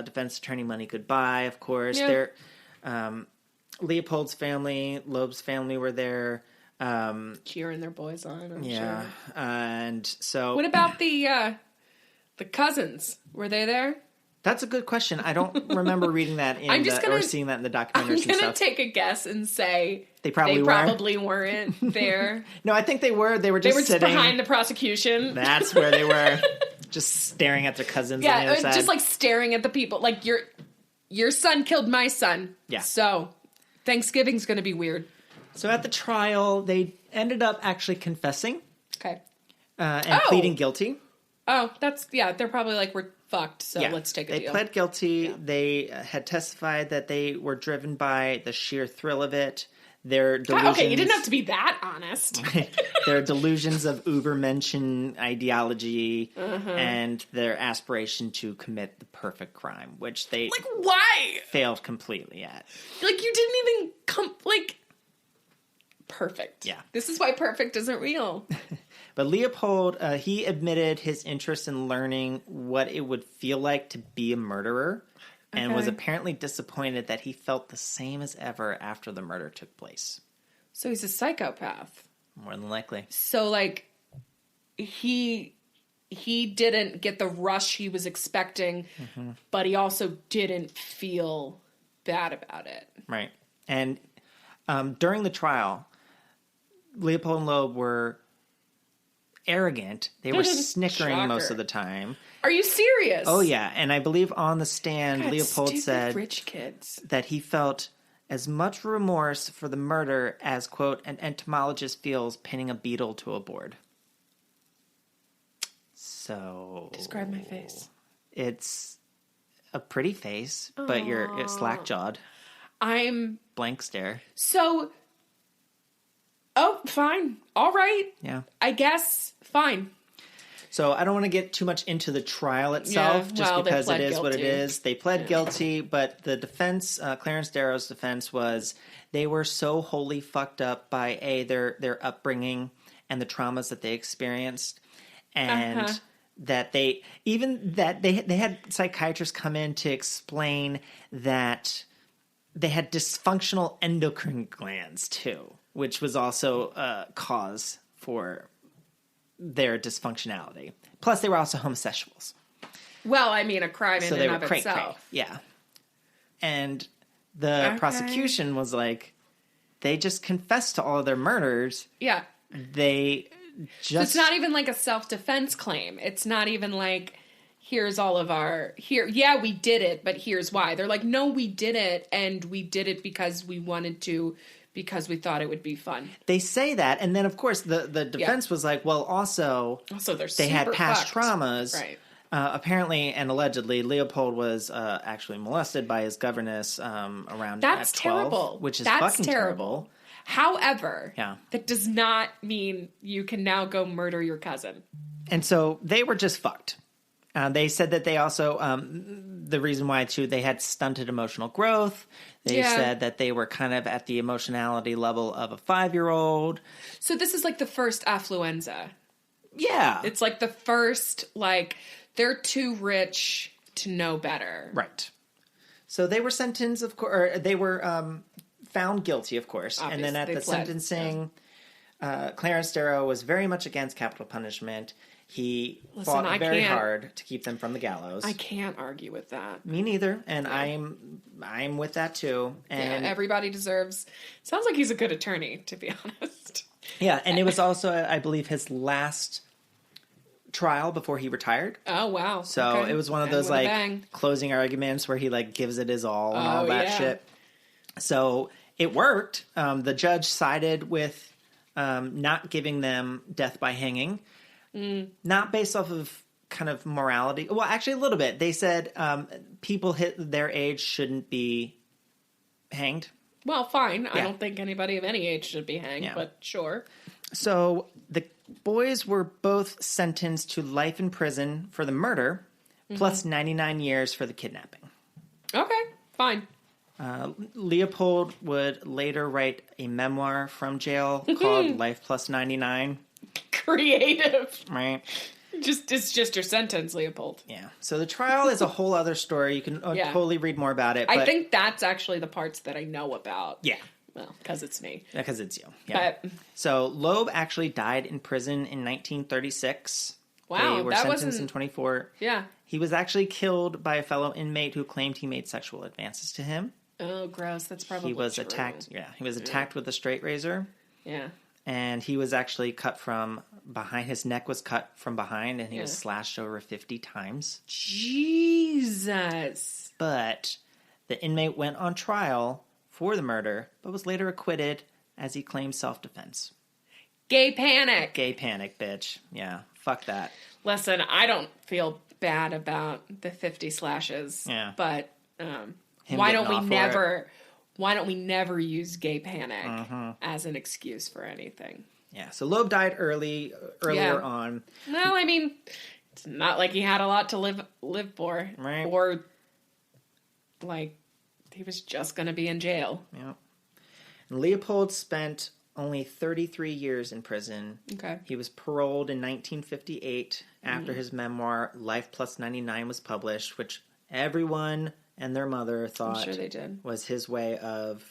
defense attorney money could buy, of course. Yeah. Leopold's family, Loeb's family were there. Cheering their boys on, I'm Yeah. sure. And so... What about the cousins? Were they there? That's a good question. I don't remember reading that or seeing that in the documentaries and I'm stuff. going to take a guess and say they probably weren't there. No, I think they were. They were just sitting behind the prosecution. That's where they were, just staring at their cousins on the other side. Just like staring at the people. Like, your son killed my son. Yeah. So, Thanksgiving's going to be weird. So at the trial, they ended up actually confessing. Okay. And pleading guilty. Oh, they're probably like, we're fucked, so let's take a deal. They pled guilty. Yeah. They had testified that they were driven by the sheer thrill of it. Their delusions... Okay, you didn't have to be that honest. Their delusions of Übermenschen ideology and their aspiration to commit the perfect crime, which they... Like, why? Failed completely at. Like, you didn't even come... Like... Perfect. Yeah. This is why perfect isn't real. But Leopold, he admitted his interest in learning what it would feel like to be a murderer and was apparently disappointed that he felt the same as ever after the murder took place. So he's a psychopath. More than likely. So, like, he didn't get the rush he was expecting, but he also didn't feel bad about it. Right. And during the trial, Leopold and Loeb were arrogant. They were snickering Shocker. most of the time. Are you serious? Oh, yeah. And I believe on the stand, God, Leopold said rich kids. that he felt as much remorse for the murder as, quote, an entomologist feels pinning a beetle to a board. So... Describe my face. It's a pretty face, but you're slack-jawed. I'm... Blank stare. So... Oh, fine. All right. Yeah. I guess. Fine. So I don't want to get too much into the trial itself, just because it is what it is. They pled guilty, but the defense, Clarence Darrow's defense was they were so wholly fucked up by their upbringing and the traumas that they experienced, and that they had psychiatrists come in to explain that they had dysfunctional endocrine glands too, which was also a cause for their dysfunctionality. Plus, they were also homosexuals. Well, I mean, a crime in and of itself. Yeah. And the prosecution was like, they just confessed to all of their murders. Yeah. They just... So it's not even like a self-defense claim. It's not even like, here's all of our... Yeah, we did it, but here's why. They're like, no, we did it, and we did it because we wanted to... because we thought it would be fun. They say that, and then, of course, the defense was like, well, also they had past traumas. Right. Apparently and allegedly, Leopold was actually molested by his governess around That's at 12, terrible. Which is That's fucking terrible. However, yeah. that does not mean you can now go murder your cousin. And so they were just fucked. They said that they also, the reason why, too, they had stunted emotional growth. They said that they were kind of at the emotionality level of a 5-year-old. So this is like the first affluenza. Yeah. It's like the first, like, they're too rich to know better. Right. So they were sentenced, of course, or they were found guilty, of course. Obviously, and then at the sentencing, Clarence Darrow was very much against capital punishment. He fought very hard to keep them from the gallows. I can't argue with that. Me neither, and I'm with that too. And everybody deserves... Sounds like he's a good attorney, to be honest. Yeah, and it was also, I believe, his last trial before he retired. Oh, wow. So it was one of those, closing arguments where he, gives it his all and all that shit. So it worked. The judge sided with not giving them death by hanging. Not based off of kind of morality. Well, actually a little bit. They said people hit their age shouldn't be hanged. Well, fine. Yeah. I don't think anybody of any age should be hanged, but sure. So the boys were both sentenced to life in prison for the murder, plus 99 years for the kidnapping. Okay, fine. Leopold would later write a memoir from jail called Life Plus 99. Creative. Right. It's just your sentence, Leopold. Yeah. So the trial is a whole other story. You can totally read more about it. I think that's actually the parts that I know about. Yeah. Well, because it's me. Because it's you. Yeah. But, so Loeb actually died in prison in 1936. Wow. They were sentenced in 24. Yeah. He was actually killed by a fellow inmate who claimed he made sexual advances to him. Oh, gross. That's probably He was true. attacked. Yeah. He was attacked with a straight razor. Yeah. And he was actually cut from behind. His neck was cut from behind, and he was slashed over 50 times. Jesus. But the inmate went on trial for the murder, but was later acquitted as he claimed self-defense. Gay panic. Gay panic, bitch. Yeah, fuck that. Listen, I don't feel bad about the 50 slashes. Yeah. But why don't we never use gay panic as an excuse for anything? Yeah, so Loeb died earlier on. Well, I mean, it's not like he had a lot to live for. Right. Or, he was just going to be in jail. Yeah. And Leopold spent only 33 years in prison. Okay. He was paroled in 1958 after his memoir, Life Plus 99, was published, which everyone and their mother thought was his way of,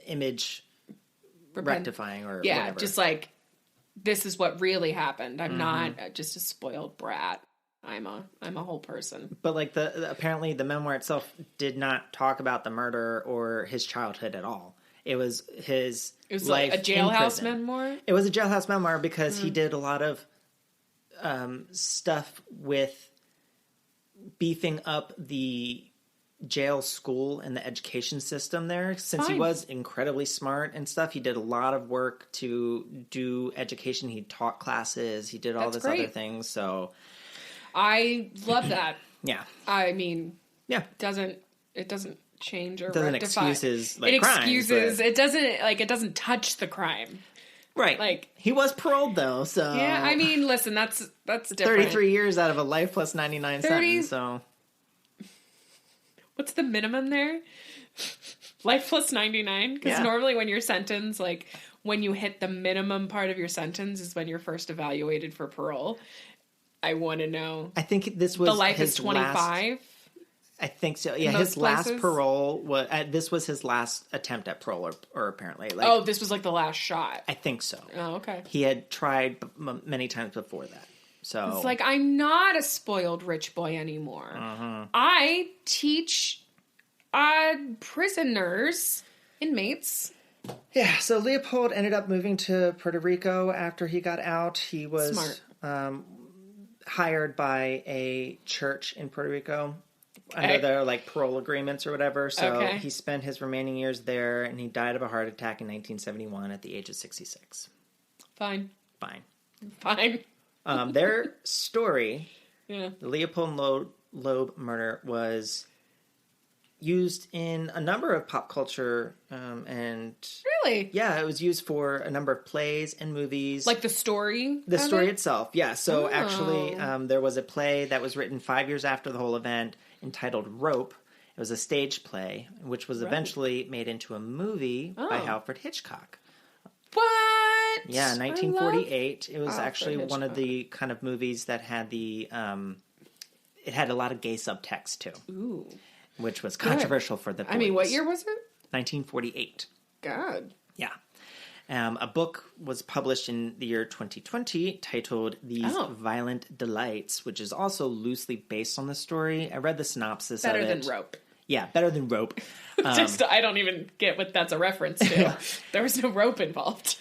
image rectifying or whatever. Just this is what really happened. I'm not just a spoiled brat. I'm a whole person. But apparently the memoir itself did not talk about the murder or his childhood at all. It was his life a jailhouse memoir? It was a jailhouse memoir because he did a lot of stuff with beefing up the jail school and the education system there. Since he was incredibly smart and stuff, he did a lot of work to do education. He taught classes. He did all other things. So I love that. Yeah. I mean, it doesn't change or doesn't rectify. Excuses crimes, it doesn't touch the crime. Right. He was paroled though, so yeah, I mean, listen, that's different. 33 years out of a life plus 99 sentence, so what's the minimum there? Life plus 99? Because normally when you're sentenced, when you hit the minimum part of your sentence is when you're first evaluated for parole. I want to know. I think this was the life is 25. I think so. Yeah, his last parole was. This was his last attempt at parole, or apparently. This was the last shot. I think so. Oh, okay. He had tried many times before that. So it's I'm not a spoiled rich boy anymore. I teach prisoners, inmates. Yeah. So Leopold ended up moving to Puerto Rico after he got out. He was smart. Hired by a church in Puerto Rico under their parole agreements or whatever. So he spent his remaining years there, and he died of a heart attack in 1971 at the age of 66. Fine. Their story, the Leopold Loeb murder, was used in a number of pop culture and really, it was used for a number of plays and movies. The story, itself. Yeah. So actually, there was a play that was written 5 years after the whole event entitled Rope. It was a stage play, which was eventually made into a movie by Alfred Hitchcock. What? Yeah, 1948. It was actually one of the kind of movies that had the it had a lot of gay subtext too. Ooh. Which was controversial for the 40s. I mean, what year was it? 1948. God. Yeah. A book was published in the year 2020 titled These Violent Delights, which is also loosely based on the story. I read the synopsis of it. Better than Rope. Yeah, better than Rope. I don't even get what that's a reference to. There was no rope involved.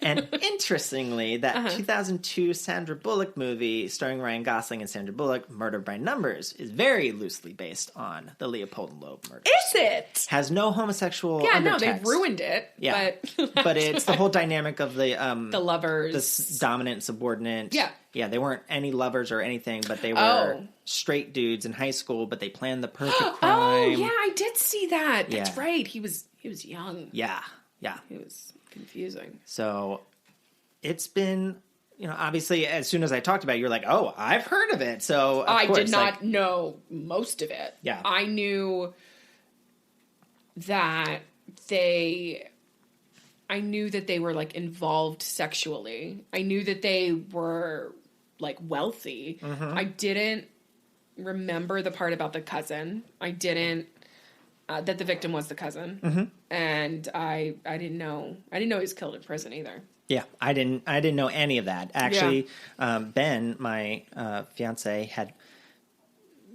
And interestingly, that 2002 Sandra Bullock movie starring Ryan Gosling and Sandra Bullock, Murder by Numbers, is very loosely based on the Leopold and Loeb murder. Is it? Has no homosexual undertext. No, they ruined it. Yeah, but it's the whole dynamic of the lovers, the dominant and subordinate. Yeah, they weren't any lovers or anything, but they were straight dudes in high school. But they planned the perfect crime. Oh yeah, I did see that. That's right. He was young. Yeah. He was confusing. So it's been, obviously as soon as I talked about it, you're like, oh, I've heard of it. So I did not know most of it. Yeah. I knew that they were like involved sexually. I knew that they were like wealthy. Mm-hmm. I didn't remember the part about the cousin. I didn't that the victim was the cousin. Mm-hmm. And I didn't know he was killed in prison either. Yeah, I didn't know any of that. Actually, Ben, my fiance, had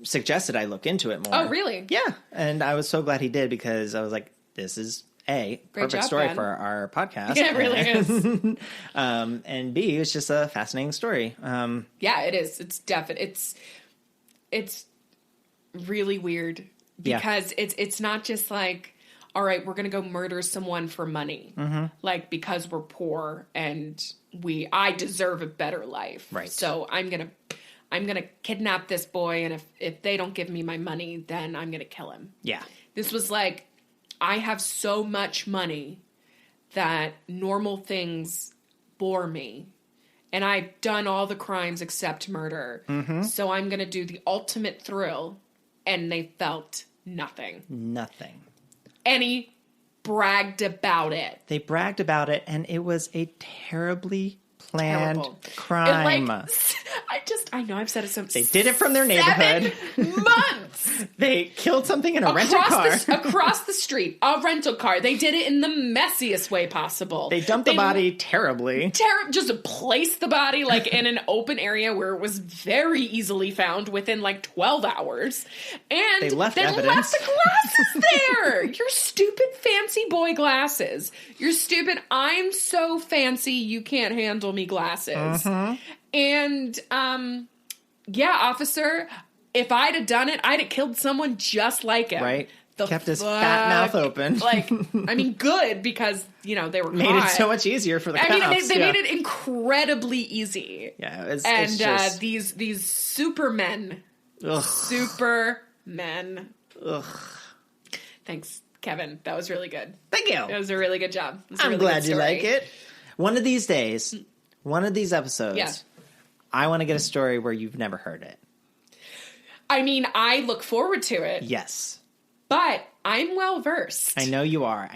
suggested I look into it more. Oh, really? Yeah, and I was so glad he did, because I was like, this is A, perfect story, Ben, for our podcast. Yeah, it really is. And B, it's just a fascinating story. Yeah, it is. It's definite. It's really weird, because it's not just like, all right, we're going to go murder someone for money. Mm-hmm. Like, because we're poor and I deserve a better life. Right. So I'm going to kidnap this boy, and if they don't give me my money, then I'm going to kill him. Yeah. This was like, I have so much money that normal things bore me. And I've done all the crimes except murder. Mm-hmm. So I'm going to do the ultimate thrill. And they felt nothing. Nothing. And he bragged about it. They bragged about it, and it was a terribly planned crime. I know I've said it so much. They did it from their neighborhood. 7 months. They killed something in a rental car. Across the street, a rental car. They did it in the messiest way possible. They dumped the body terribly. Just placed the body like in an open area where it was very easily found within like 12 hours. And they left the glasses there. Your stupid fancy boy glasses. Your stupid, I'm so fancy you can't handle me glasses. Mm-hmm. And, officer, if I'd have done it, I'd have killed someone just like him. Right. Kept his fat mouth open. Good, because, they were made caught. It so much easier for the cops. I mean, they made it incredibly easy. Yeah, it's just... these supermen. Ugh. Supermen. Ugh. Thanks, Kevin. That was really good. Thank you. That was a really good job. I'm glad you like it. One of these days... One of these episodes, I want to get a story where you've never heard it. I mean, I look forward to it. Yes. But I'm well-versed. I know you are,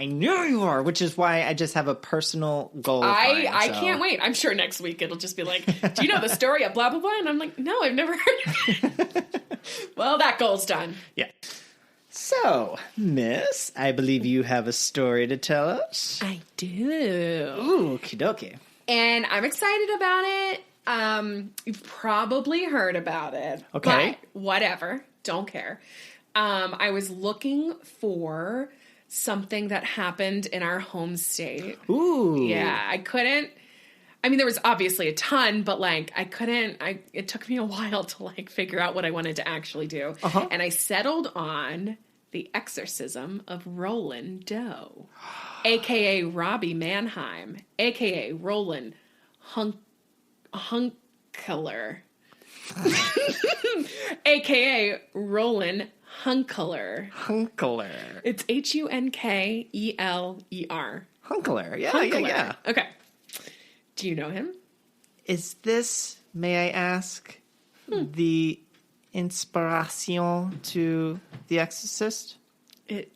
which is why I just have a personal goal. I can't wait. I'm sure next week it'll just be like, do you know the story of blah, blah, blah? And I'm like, no, I've never heard of it. Well, that goal's done. Yeah. So, Miss, I believe you have a story to tell us. I do. Ooh, okie dokie. And I'm excited about it. You've probably heard about it. Okay. But whatever. Don't care. I was looking for something that happened in our home state. Ooh. Yeah, I couldn't. I mean, there was obviously a ton, but it took me a while to figure out what I wanted to actually do. Uh-huh. And I settled on the Exorcism of Roland Doe. A.K.A. Robbie Mannheim, a.k.a. Roland Hunkler, a.k.a. Roland Hunkler. Hunkler. It's Hunkeler. Hunkler, yeah, Hunkler. yeah. Okay. Do you know him? Is this, may I ask, the inspiration to The Exorcist? It,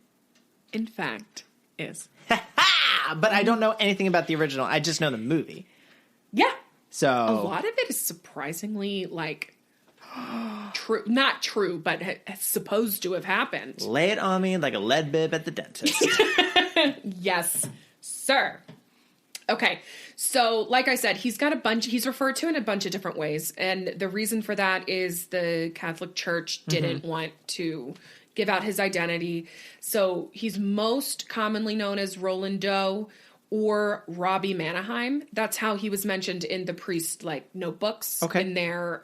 in fact, is. But I don't know anything about the original. I just know the movie. Yeah. So a lot of it is surprisingly true, not true, but supposed to have happened. Lay it on me like a lead bib at the dentist. Yes, sir. Okay. So, like I said, he's referred to in a bunch of different ways. And the reason for that is the Catholic Church didn't want to give out his identity. So he's most commonly known as Roland Doe or Robbie Mannheim. That's how he was mentioned in the priest notebooks in their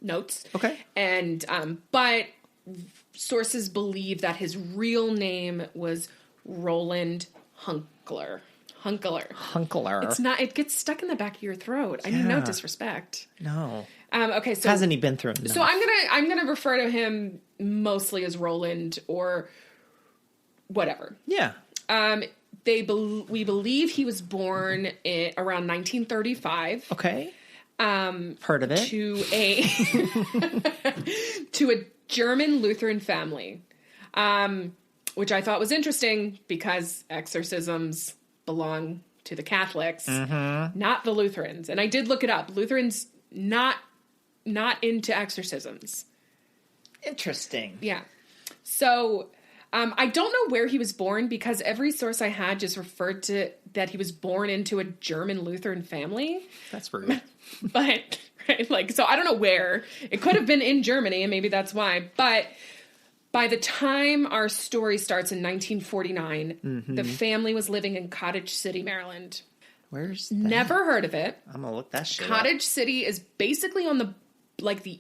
notes. Okay. And but sources believe that his real name was Roland Hunkler. It's not. It gets stuck in the back of your throat. I mean, no disrespect. No. Okay. So hasn't he been through enough? So I'm gonna refer to him mostly as Roland or whatever. Yeah. We believe he was born around 1935. Okay. Heard of it. To a German Lutheran family, which I thought was interesting because exorcisms belong to the Catholics, not the Lutherans. And I did look it up. Lutherans not into exorcisms. Interesting. Yeah. So I don't know where he was born because every source I had just referred to that he was born into a German Lutheran family. That's rude. But so I don't know where. It could have been in Germany, and maybe that's why. But by the time our story starts in 1949, the family was living in Cottage City, Maryland. Where's that? Never heard of it. I'm gonna look that shit Cottage up. City is basically on the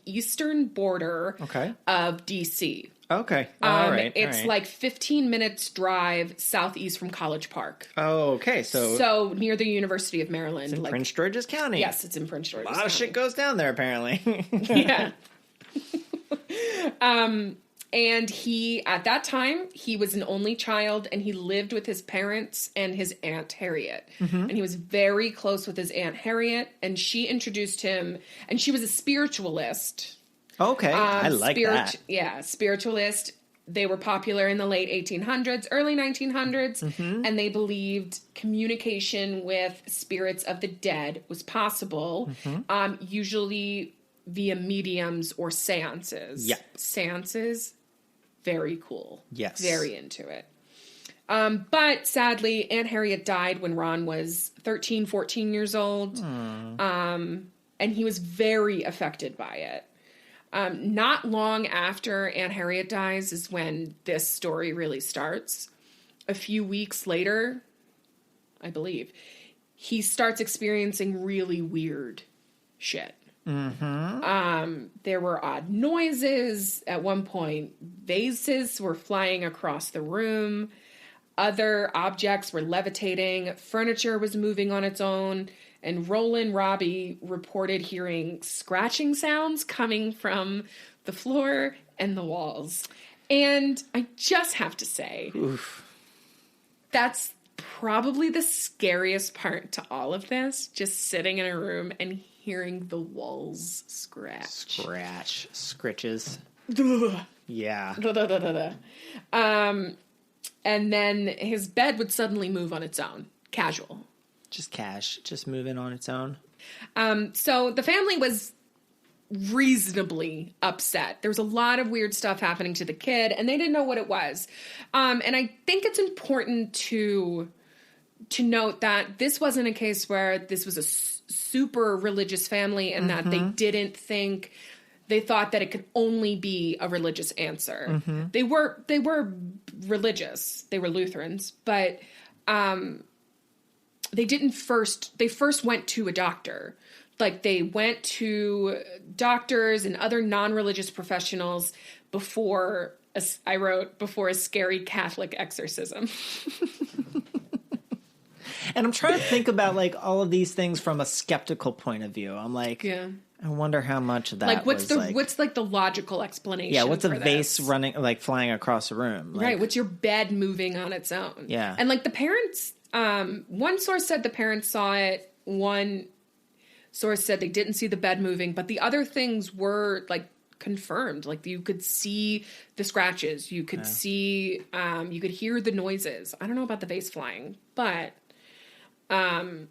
eastern border of DC. Okay. All right. It's 15 minutes drive southeast from College Park. Oh, okay. So near the University of Maryland. It's in Prince George's County. Yes, it's in Prince George's County. A lot of shit goes down there, apparently. Yeah. And at that time, he was an only child, and he lived with his parents and his Aunt Harriet. And he was very close with his Aunt Harriet, and she introduced him, and she was a spiritualist. Okay, I like that. Yeah, spiritualist. They were popular in the late 1800s, early 1900s, and they believed communication with spirits of the dead was possible, usually via mediums or seances. Yep. Seances, very cool. Yes. Very into it. But sadly, Aunt Harriet died when Ron was 13, 14 years old. And he was very affected by it. Not long after Aunt Harriet dies is when this story really starts. A few weeks later, I believe, he starts experiencing really weird shit. There were odd noises. At one point, vases were flying across the room. Other objects were levitating. Furniture was moving on its own. And Robbie reported hearing scratching sounds coming from the floor and the walls. And I just have to say, that's probably the scariest part to all of this. Just sitting in a room and hearing the walls scratch. Scritches. Yeah. And then his bed would suddenly move on its own. Casual. Just moving on its own. So the family was reasonably upset. There was a lot of weird stuff happening to the kid, and they didn't know what it was. And I think it's important to note that this wasn't a case where this was a super religious family and that they thought that it could only be a religious answer. They were religious. They were Lutherans, but they first went to a doctor. They went to doctors and other non-religious professionals before a scary Catholic exorcism. And I'm trying to think about all of these things from a skeptical point of view. I'm I wonder how much of that what's the logical explanation? Yeah, what's a vase running flying across a room? Right, what's your bed moving on its own? Yeah. And the parents, one source said the parents saw it, one source said they didn't see the bed moving, but the other things were confirmed. You could see the scratches, you could see, you could hear the noises. I don't know about the vase flying, but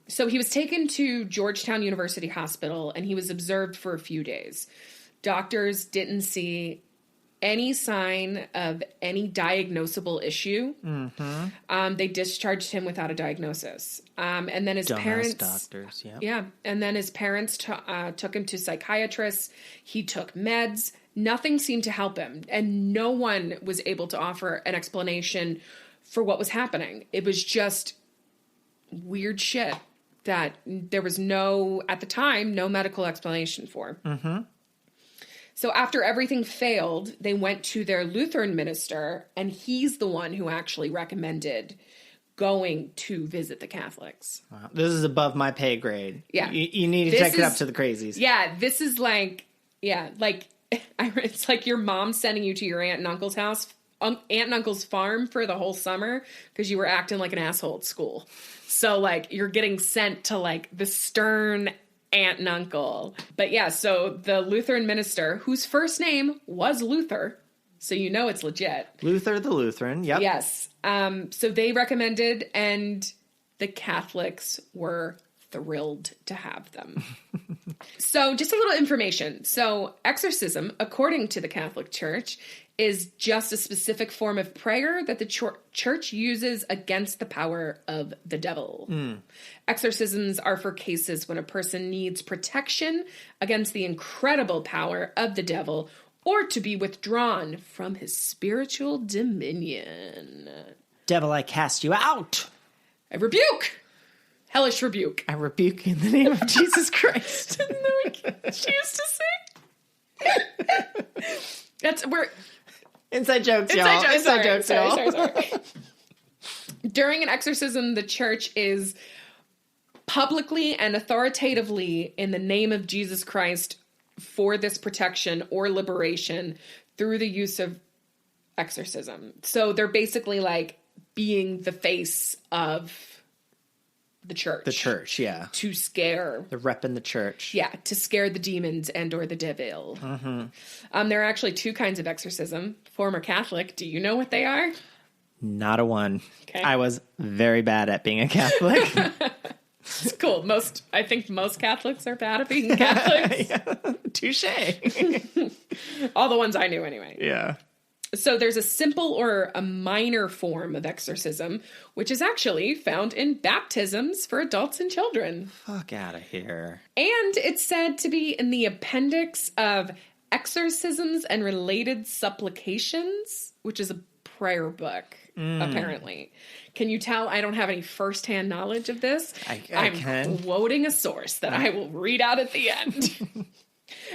so he was taken to Georgetown University Hospital and he was observed for a few days. Doctors didn't see any sign of any diagnosable issue. They discharged him without a diagnosis. And then his parents... doctors, yeah. Yeah, and then his parents took him to psychiatrists. He took meds. Nothing seemed to help him. And no one was able to offer an explanation for what was happening. It was just weird shit that there was at the time, no medical explanation for. So after everything failed, they went to their Lutheran minister, and he's the one who actually recommended going to visit the Catholics. Wow. This is above my pay grade. Yeah. You need to check it up to the crazies. Yeah, this is like, it's like your mom sending you to your aunt and uncle's house, aunt and uncle's farm for the whole summer because you were acting like an asshole at school. So, like, you're getting sent to, like, the stern aunt and uncle. But, yeah, so the Lutheran minister, whose first name was Luther, so you know it's legit. Luther the Lutheran, yep. Yes. So they recommended, and the Catholics were thrilled to have them. So just a little information. So exorcism, according to the Catholic Church, is just a specific form of prayer that the church uses against the power of the devil. Exorcisms are for cases when a person needs protection against the incredible power of the devil or to be withdrawn from his spiritual dominion. Devil, I cast you out. I rebuke. Hellish rebuke. I rebuke in the name of Jesus Christ. Isn't that what she used to sing? We're inside jokes, y'all. Inside jokes, y'all. Sorry. During an exorcism, the church is publicly and authoritatively in the name of Jesus Christ for this protection or liberation through the use of exorcism. So they're basically like being the face of the church. The church, yeah. To scare. The rep in the church. Yeah, to scare the demons and or the devil. There are actually two kinds of exorcism. Former Catholic, do you know what they are? Not a one. Okay. I was very bad at being a Catholic. It's cool. I think most Catholics are bad at being Catholics. Touche. All the ones I knew anyway. Yeah. So there's a simple or a minor form of exorcism, which is actually found in baptisms for adults and children. Fuck out of here. And it's said to be in the appendix of Exorcisms and Related Supplications, which is a prayer book, apparently. Can you tell I don't have any firsthand knowledge of this? I'm quoting a source that I will read out at the end.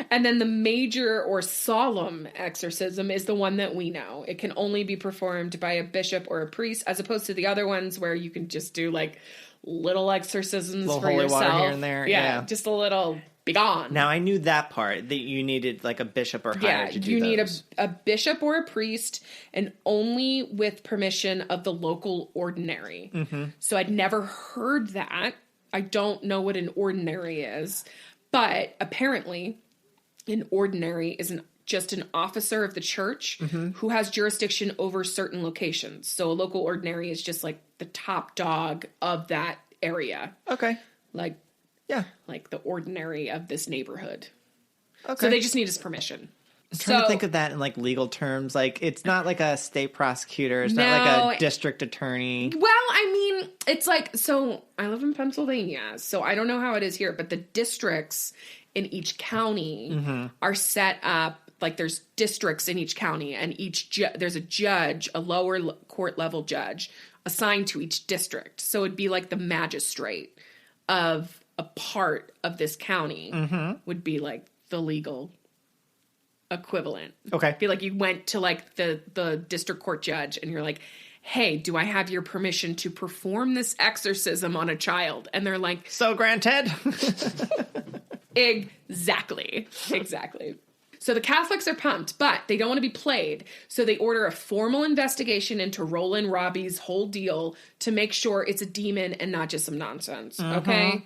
And then the major or solemn exorcism is the one that we know. It can only be performed by a bishop or a priest, as opposed to the other ones where you can just do like little exorcisms for holy yourself. Water here and there. Yeah, just a little be gone. Now I knew that part, that you needed like a bishop or higher to do you need those. a bishop or a priest, and only with permission of the local ordinary. So I'd never heard that. I don't know what an ordinary is, but apparently an ordinary is just an officer of the church who has jurisdiction over certain locations. So a local ordinary is just like the top dog of that area. Okay. Like the ordinary of this neighborhood. Okay. So they just need his permission. I'm trying to think of that in like legal terms. Like it's not like a state prosecutor. It's not like a district attorney. Well, I mean, it's like, so I live in Pennsylvania, so I don't know how it is here, but the districts in each county are set up, like there's districts in each county, and there's a judge, a lower court level judge assigned to each district. So it'd be like the magistrate of a part of this county would be like the legal equivalent. Okay. Be like you went to like the district court judge and you're like, hey, do I have your permission to perform this exorcism on a child? And they're like, so granted. Exactly. So the Catholics are pumped, but they don't want to be played. So they order a formal investigation into Roland Robbie's whole deal to make sure it's a demon and not just some nonsense. Okay?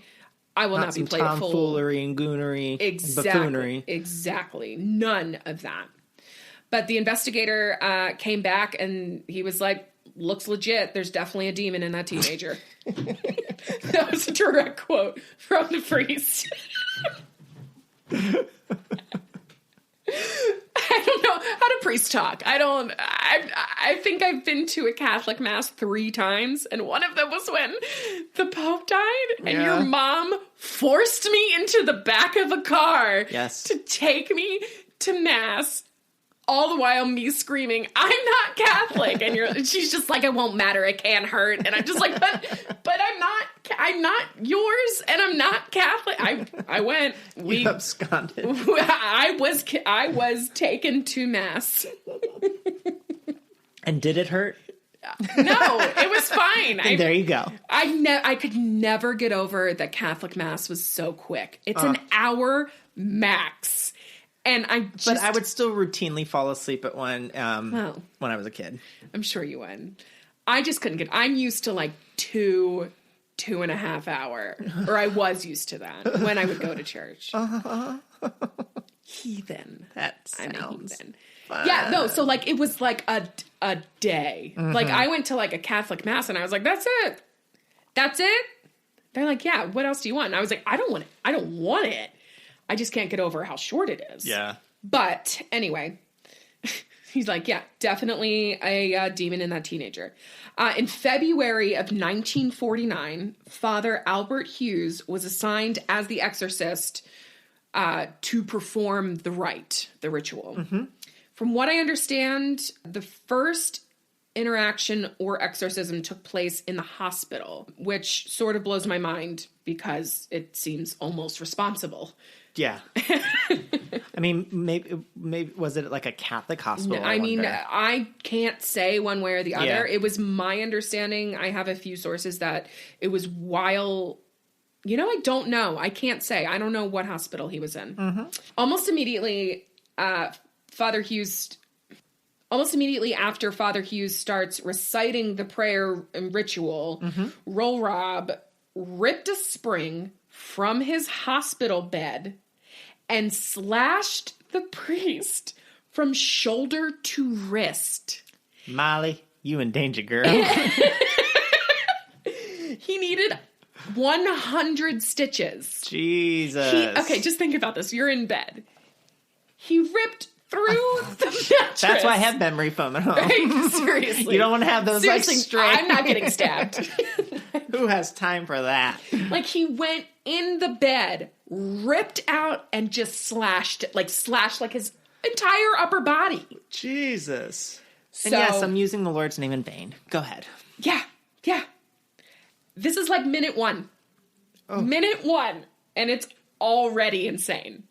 I will not be played a fool. Tomfoolery and goonery and buffoonery. Exactly. None of that. But the investigator came back and he was like, looks legit. There's definitely a demon in that teenager. That was a direct quote from the priest. I don't know how to priest talk. I think I've been to a Catholic mass 3 times, and one of them was when the Pope died, and your mom forced me into the back of a car to take me to mass. All the while me screaming, I'm not Catholic. And she's just like, it won't matter. It can't hurt. And I'm just like, but I'm not yours. And I'm not Catholic. I went. You absconded. I was taken to mass. And did it hurt? No, it was fine. There you go. I could never get over that Catholic mass was so quick. It's an hour max. And But I would still routinely fall asleep at one when I was a kid. I'm sure you would. I just couldn't I'm used to like 2.5 hour, or I was used to that when I would go to church. Heathen. That sounds heathen. fun. Yeah, no, so like it was like a day. Mm-hmm. Like I went to like a Catholic mass and I was like, that's it. That's it? They're like, yeah, what else do you want? And I was like, I don't want it. I just can't get over how short it is. Yeah. But anyway, he's like, yeah, definitely a demon in that teenager. In February of 1949, Father Albert Hughes was assigned as the exorcist to perform the ritual. Mm-hmm. From what I understand, the first interaction or exorcism took place in the hospital, which sort of blows my mind because it seems almost responsible. Yeah. I mean, maybe was it like a Catholic hospital? I mean, I can't say one way or the other. Yeah. It was my understanding. I have a few sources that it was while, I don't know. I can't say. I don't know what hospital he was in. Mm-hmm. Almost immediately after Father Hughes starts reciting the prayer and ritual, mm-hmm. Rob ripped a spring from his hospital bed and slashed the priest from shoulder to wrist. Molly, you in danger, girl. He needed 100 stitches. Jesus. Okay, just think about this. You're in bed. He ripped through the mattress. That's why I have memory foam at home. Right? Striously. You don't want to have those straight. I'm not getting stabbed. Who has time for that? Like he went in the bed, ripped out, and just slashed his entire upper body. Jesus. And yes, I'm using the Lord's name in vain. Go ahead. Yeah. This is like minute 1. Oh. Minute 1. And it's already insane.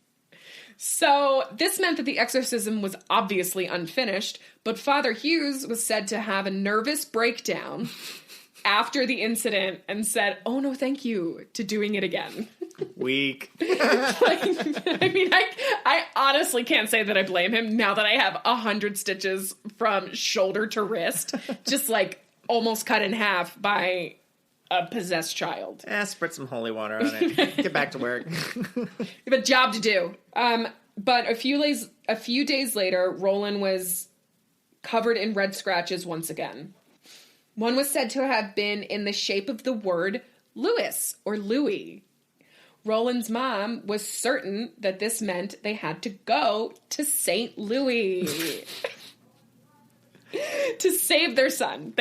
So this meant that the exorcism was obviously unfinished, but Father Hughes was said to have a nervous breakdown after the incident and said, oh, no, thank you, to doing it again. Weak. I honestly can't say that I blame him now that I have 100 stitches from shoulder to wrist, just like almost cut in half by a possessed child. Spritz some holy water on it. Get back to work. You have a job to do. But a few days later, Roland was covered in red scratches once again. One was said to have been in the shape of the word Louis or Louis. Roland's mom was certain that this meant they had to go to St. Louis to save their son.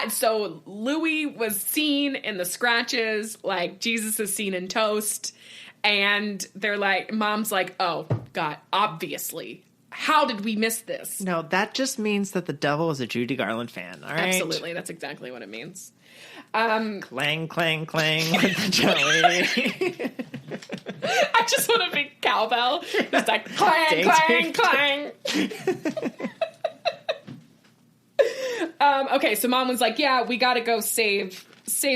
So Louis was seen in the scratches, like Jesus is seen in toast. And they're like, mom's like, oh, God, obviously. How did we miss this? No, that just means that the devil is a Judy Garland fan, all right? Absolutely, that's exactly what it means. Clang, clang, clang with the jelly. I just want a big cowbell. It's like, clang, clang, clang. Okay, so mom was like, yeah, we got to go save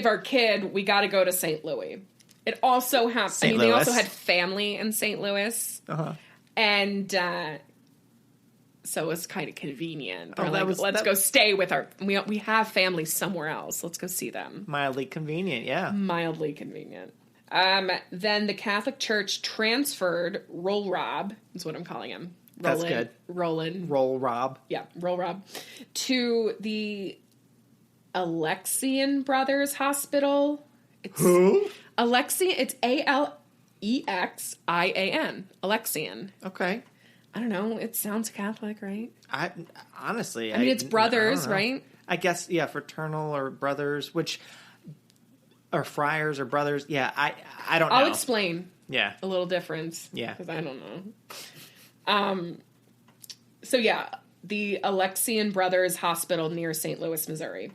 our kid. We got to go to St. Louis. It also happened. They also had family in St. Louis. Uh-huh. And so it was kind of convenient. They're like, let's go stay with we have family somewhere else. Let's go see them. Mildly convenient, yeah. Mildly convenient. Then the Catholic Church transferred Rob, is what I'm calling him. That's good. Roland. Rob. Yeah, Rob. To the Alexian Brothers Hospital. Who? Alexian. It's Alexian. Alexian. Okay. I don't know. It sounds Catholic, right? Honestly, I mean, it's brothers, right? I guess, yeah, fraternal or brothers, or friars or brothers. Yeah, I don't know. I'll explain. Yeah. A little difference. Yeah. Because I don't know. So yeah, the Alexian Brothers Hospital near St. Louis, Missouri.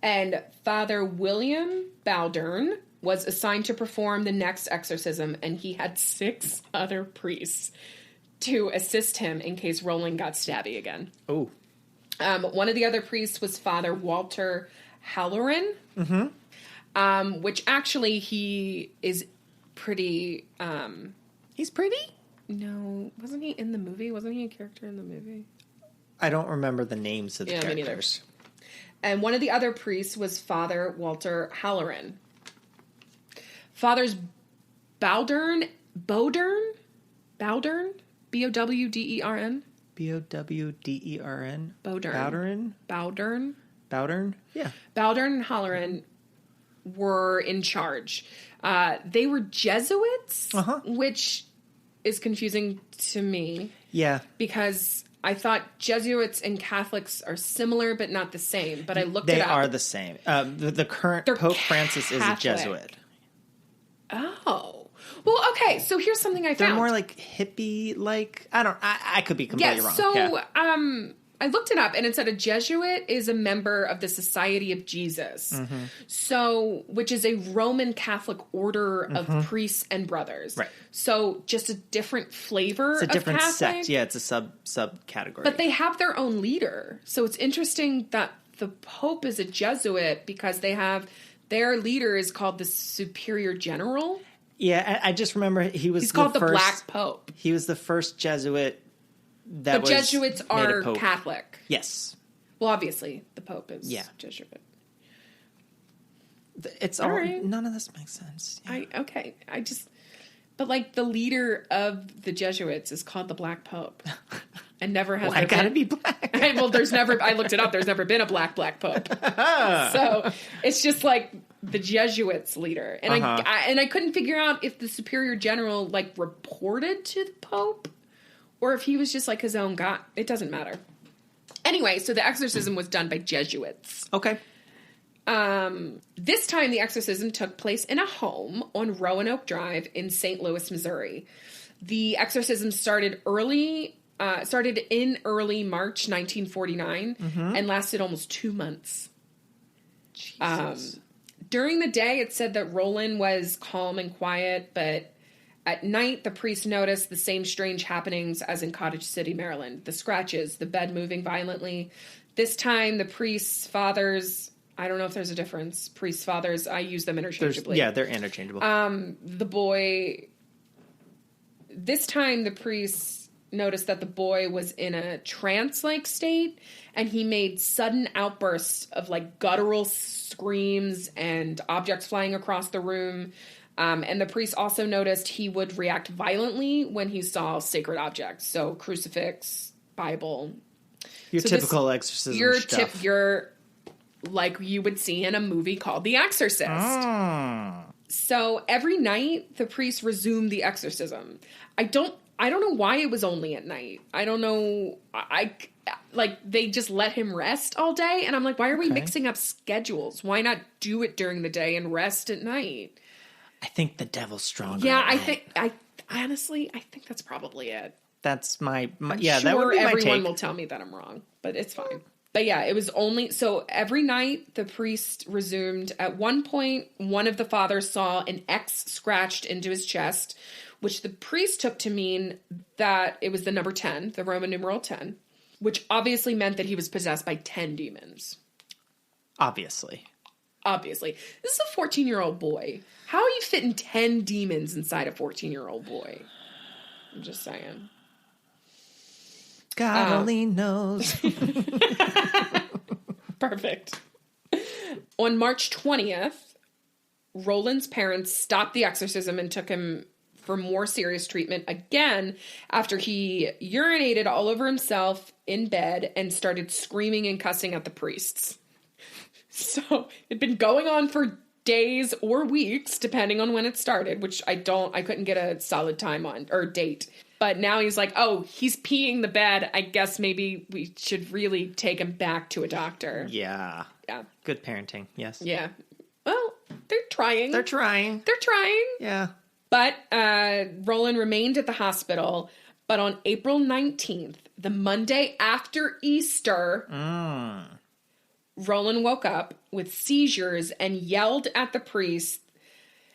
And Father William Bowdern was assigned to perform the next exorcism, and he had 6 other priests to assist him in case Roland got stabby again. Oh. One of the other priests was Father Walter Halloran, which actually he is pretty... He's pretty? No. Wasn't he in the movie? Wasn't he a character in the movie? I don't remember the names of the characters. Me neither. And one of the other priests was Father Walter Halloran. Fathers Bowdern, B-O-W-D-E-R-N? Bowdern? Bowdern. Bowdern? Yeah. Bowdern and Halloran were in charge. They were Jesuits, which is confusing to me. Yeah. Because I thought Jesuits and Catholics are similar, but not the same. But I looked it up. They are the same. The current Pope Francis is a Jesuit. Oh. Well, okay, so here's something I found. They're more like hippie, like, I could be completely wrong. So, I looked it up, and it said a Jesuit is a member of the Society of Jesus. So, which is a Roman Catholic order of priests and brothers. Right. So, just a different flavor of It's a different Catholic. sect. Yeah, it's a subcategory. But they have their own leader. So, it's interesting that the Pope is a Jesuit because they have... Their leader is called the Superior General. Yeah, I just remember he's called the Black Pope. He was the first Jesuit that was Jesuits made are a pope. Catholic. Yes. Well, obviously, the Pope is Jesuit. It's all right. None of this makes sense. Yeah. But like the leader of the Jesuits is called the Black Pope. And never has I gotta be black. Well, I looked it up. There's never been a black Pope. So it's just like the Jesuits leader. And I couldn't figure out if the Superior General like reported to the Pope or if he was just like his own guy. It doesn't matter. Anyway, so the exorcism was done by Jesuits. Okay. This time the exorcism took place in a home on Roanoke Drive in St. Louis, Missouri. The exorcism started in early March 1949 and lasted almost 2 months. Jesus. During the day, it said that Roland was calm and quiet, but at night, the priest noticed the same strange happenings as in Cottage City, Maryland. The scratches, the bed moving violently. This time, the priest's fathers... I don't know if there's a difference. Priests, fathers, I use them interchangeably. They're interchangeable. The boy... This time, the priest noticed that the boy was in a trance-like state, and he made sudden outbursts of, like, guttural screams and objects flying across the room. And the priest also noticed he would react violently when he saw sacred objects. So, crucifix, Bible. Your typical exorcism stuff. Like you would see in a movie called The Exorcist. So every night, the priest resumed the exorcism. I don't know why it was only at night. I don't know. They just let him rest all day. And I'm like, why are we mixing up schedules? Why not do it during the day and rest at night? I think the devil's stronger. Yeah, I honestly think that's probably it. That's my I'm yeah, sure that would be my take. Everyone will tell me that I'm wrong, but it's fine. But yeah, it was only... So every night, the priest resumed. At one point, one of the fathers saw an X scratched into his chest, which the priest took to mean that it was the number 10, the Roman numeral 10, which obviously meant that he was possessed by 10 demons. Obviously. This is a 14-year-old boy. How are you fitting 10 demons inside a 14-year-old boy? I'm just saying. God only knows. Perfect. On March 20th, Roland's parents stopped the exorcism and took him for more serious treatment again after he urinated all over himself in bed and started screaming and cussing at the priests. So it'd been going on for days or weeks, depending on when it started, which I couldn't get a solid time on, or date. But now he's like, oh, he's peeing the bed. I guess maybe we should really take him back to a doctor. Yeah. Yeah. Good parenting, yes. Yeah. Well, they're trying. They're trying. Yeah. But Roland remained at the hospital. But on April 19th, the Monday after Easter, Roland woke up with seizures and yelled at the priest,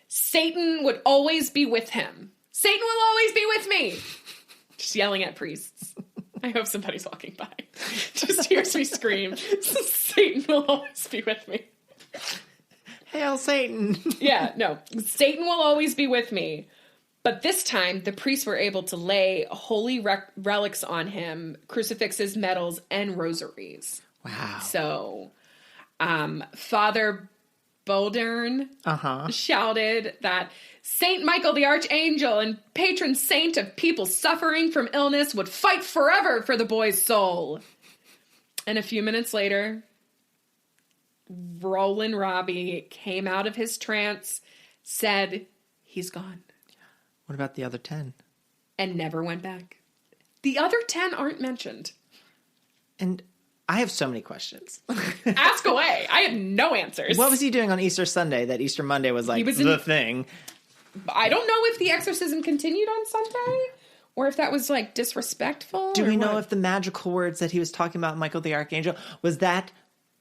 Satan would always be with him. Satan will always be with me. Just yelling at priests. I hope somebody's walking by. Just hears me scream, Satan will always be with me. Hail Satan. Yeah, no. Satan will always be with me. But this time, the priests were able to lay holy relics on him, crucifixes, medals, and rosaries. Wow. So, Father Bouldern shouted that Saint Michael the Archangel and patron saint of people suffering from illness would fight forever for the boy's soul. And a few minutes later, Roland Robbie came out of his trance, said, he's gone. What about the other 10? And never went back. The other 10 aren't mentioned. And I have so many questions. Ask away. I have no answers. What was he doing on Easter Sunday that Easter Monday was like the thing? I don't know if the exorcism continued on Sunday or if that was like disrespectful. Do we know if the magical words that he was talking about, Michael the Archangel, was that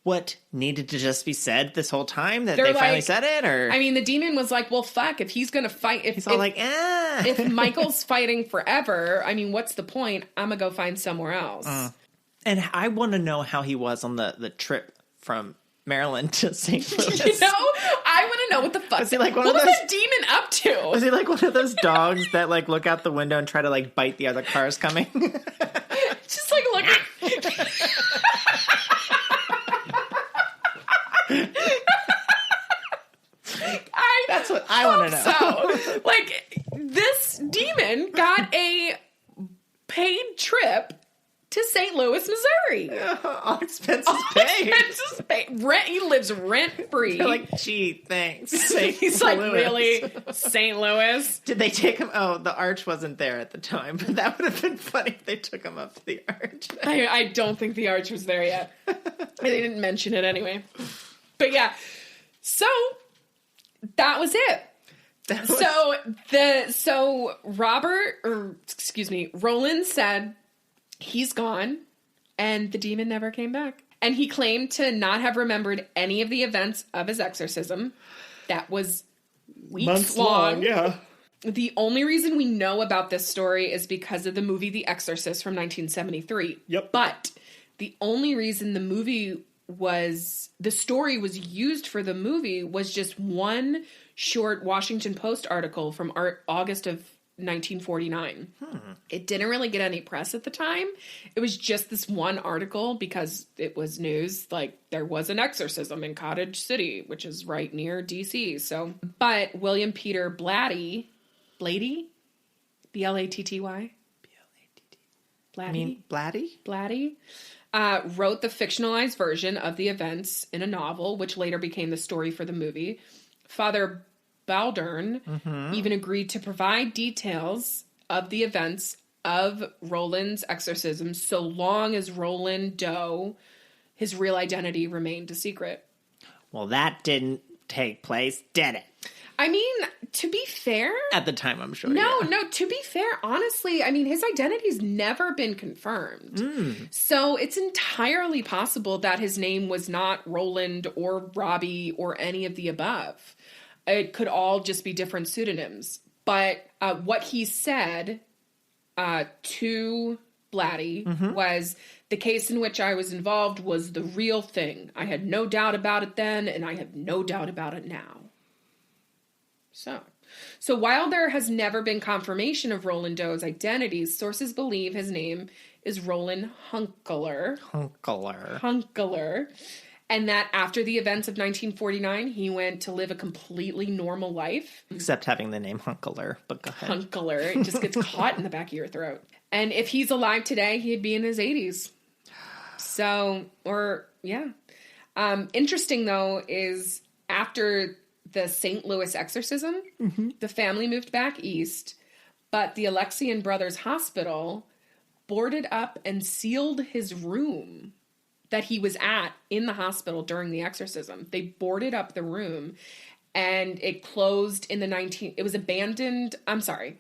what needed to just be said this whole time? That they finally said it? Or I mean, the demon was like, well, fuck, if he's going to fight... He's all like, if Michael's fighting forever, I mean, what's the point? I'm going to go find somewhere else. And I want to know how he was on the trip from Maryland to St. Louis. I want to know what the fuck... Was he like what was that demon up to? Was he like one of those dogs that like look out the window and try to like bite the other cars coming? Just like look... That's what I want to know. So, like, this demon got a paid trip to St. Louis, Missouri. All expenses paid. Rent. He lives rent free. They're like, gee, thanks. He's like, really? St. Louis? Did they take him? Oh, the arch wasn't there at the time, but that would have been funny if they took him up to the arch. I don't think the arch was there yet. They didn't mention it anyway. But yeah, so that was it. Roland said he's gone, and the demon never came back. And he claimed to not have remembered any of the events of his exorcism. That was months long. Yeah. The only reason we know about this story is because of the movie The Exorcist from 1973. Yep. But the only reason the story was used for the movie was just one short Washington Post article from August of 1949. It didn't really get any press at the time. It was just this one article because it was news. Like, there was an exorcism in Cottage City, which is right near DC. So, but William Peter Blatty, B-L-A-T-T-Y? I mean, Blatty? Wrote the fictionalized version of the events in a novel, which later became the story for the movie. Father Bouldern even agreed to provide details of the events of Roland's exorcism so long as Roland Doe, his real identity, remained a secret. Well, that didn't take place, did it? I mean, to be fair... At the time, I'm sure. No, to be fair, honestly, I mean, his identity's never been confirmed. So it's entirely possible that his name was not Roland or Robbie or any of the above. It could all just be different pseudonyms. But what he said to Blatty was, the case in which I was involved was the real thing. I had no doubt about it then, and I have no doubt about it now. So while there has never been confirmation of Roland Doe's identity, sources believe his name is Roland Hunkeler. And that after the events of 1949, he went to live a completely normal life. Except having the name Hunkeler, but go ahead. Hunkeler. It just gets caught in the back of your throat. And if he's alive today, he'd be in his 80s. So, or, yeah. Interesting, though, is after the St. Louis exorcism. The family moved back east, but the Alexian Brothers Hospital boarded up and sealed his room that he was at in the hospital during the exorcism. They boarded up the room, and it closed in it was abandoned. I'm sorry.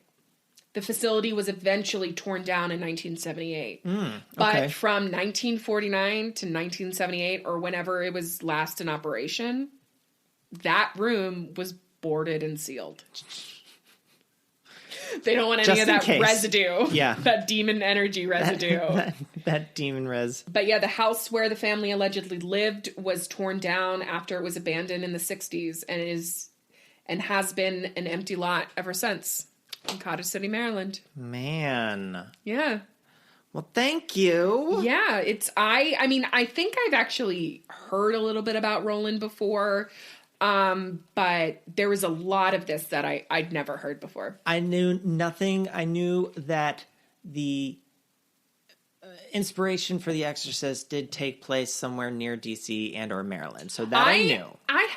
The facility was eventually torn down in 1978. But from 1949 to 1978, or whenever it was last in operation, that room was boarded and sealed. They don't want any of that residue. Yeah. That demon energy residue. That demon res. But yeah, the house where the family allegedly lived was torn down after it was abandoned in the 60s and has been an empty lot ever since in Cottage City, Maryland. Man. Yeah. Well, thank you. Yeah, I mean, I think I've actually heard a little bit about Roland before. But there was a lot of this that I'd never heard before. I knew nothing. I knew that the inspiration for The Exorcist did take place somewhere near DC and or Maryland. So that I knew.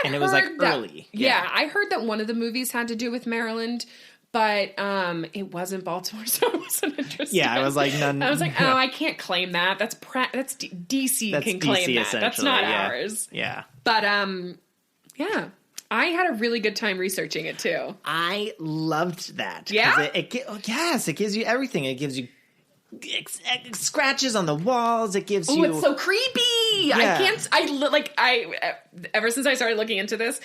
And it was like early. Yeah, I heard that one of the movies had to do with Maryland, but it wasn't Baltimore, so I wasn't interested. Yeah, I was like, none. I was like, oh, I can't claim that. That's DC can claim that. That's not ours. Yeah. But yeah, I had a really good time researching it too. I loved that. Yeah? Yes, it gives you everything. It gives you scratches on the walls. It gives you... Oh, it's so creepy! Yeah. Ever since I started looking into this,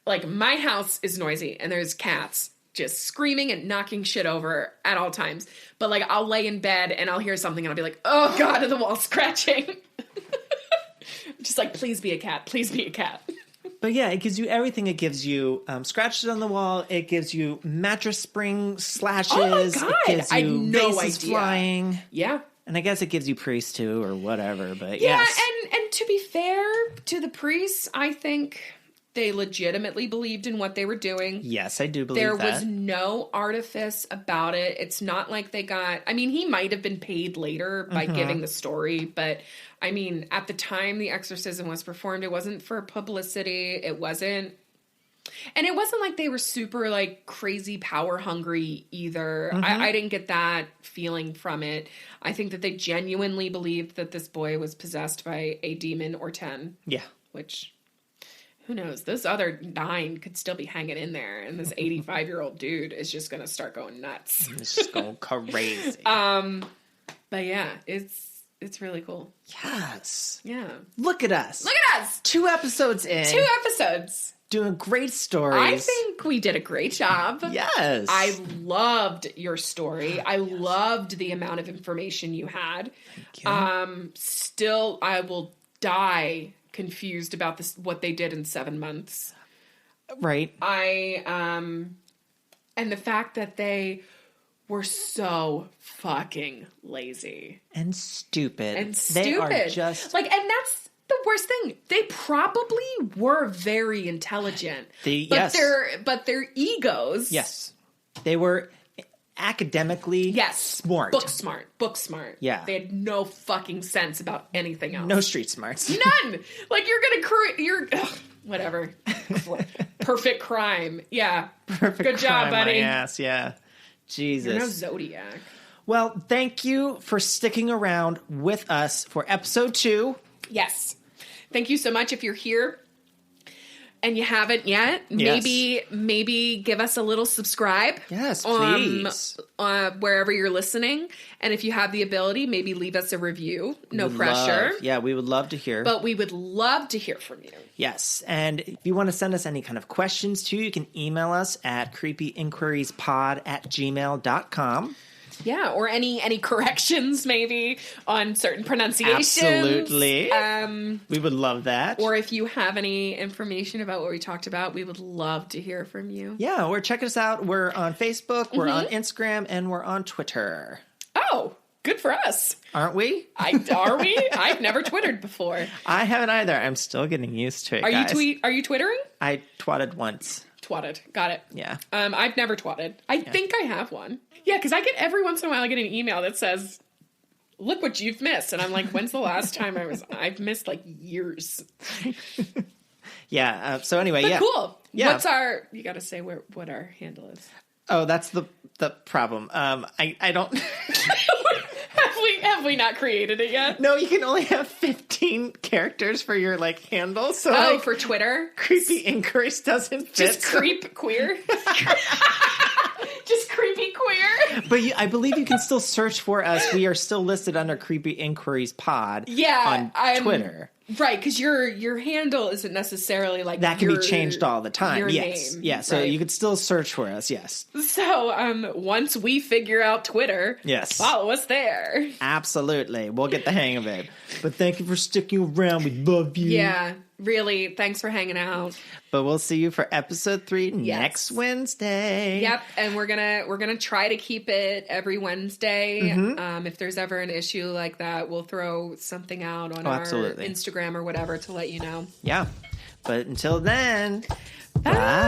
like, my house is noisy and there's cats just screaming and knocking shit over at all times. But, like, I'll lay in bed and I'll hear something and I'll be like, oh God, and the wall's scratching. Just like, please be a cat. Please be a cat. But yeah, it gives you everything. It gives you scratches on the wall. It gives you mattress spring slashes. Oh my God. It gives you I had no vases idea. Flying. Yeah. And I guess it gives you priests too or whatever. But yeah, yes. And to be fair to the priests, I think they legitimately believed in what they were doing. Yes, I do believe there that. There was no artifice about it. It's not like they got... I mean, he might have been paid later by giving the story, but... I mean, at the time the exorcism was performed, it wasn't for publicity. It wasn't... And it wasn't like they were super, like, crazy power hungry either. I didn't get that feeling from it. I think that they genuinely believed that this boy was possessed by a demon or 10. Yeah. Which... Who knows? Those other 9 could still be hanging in there, and this 85-year-old dude is just going to start going nuts. It's just going crazy. But yeah, it's really cool. Yes. Yeah. Look at us. Look at us. 2 episodes in. 2 episodes. Doing great stories. I think we did a great job. Yes. I loved your story. I loved the amount of information you had. Thank you. Still, I will die confused about this, what they did in 7 months. Right. And the fact that they were so fucking lazy. And stupid. They are just... Like, and that's the worst thing. They probably were very intelligent. But their egos... Yes. They were academically smart. Book smart. Yeah. They had no fucking sense about anything else. No street smarts. None! Like, whatever. Perfect crime. Yeah. Perfect Good job, buddy. My ass, yeah. Jesus. You're no Zodiac. Well, thank you for sticking around with us for episode 2. Yes. Thank you so much. If you're here and you haven't yet, maybe give us a little subscribe. Yes, please. Wherever you're listening. And if you have the ability, maybe leave us a review. No pressure. We would love to hear. But we would love to hear from you. Yes. And if you want to send us any kind of questions too, you can email us at creepyinquiriespod@gmail.com. Yeah, or any corrections maybe on certain pronunciations. Absolutely. We would love that. Or if you have any information about what we talked about, we would love to hear from you. Yeah, or check us out. We're on Facebook, we're on Instagram, and we're on Twitter. Oh, good for us. Aren't we? Are we? I've never Twittered before. I haven't either. I'm still getting used to it, guys. Are you Twittering? I twatted once. Twatted. Got it. Yeah. I've never twatted. I think I have one. Yeah, because I get every once in a while I get an email that says, look what you've missed. And I'm like, when's the last time I've missed like years. Yeah. So anyway, But cool. Yeah. You got to say what our handle is. Oh, that's the problem. I don't. Have we not created it yet? No, you can only have 15 characters for your handle. So for Twitter, Creepy InQueeries doesn't fit. Just creep queer. Just creepy queer. But I believe you can still search for us. We are still listed under Creepy InQueeries Pod. Yeah, on Twitter. Right, because your handle isn't necessarily that can be changed all the time. Your yes, name, yeah. So right? You could still search for us. Yes. So once we figure out Twitter, yes, follow us there. Absolutely, we'll get the hang of it. But thank you for sticking around. We love you. Yeah, really. Thanks for hanging out. But we'll see you for episode 3 next Wednesday. Yep, and we're gonna try to keep it every Wednesday. Mm-hmm. If there's ever an issue like that, we'll throw something out on our Instagram or whatever to let you know. Yeah, but until then, bye.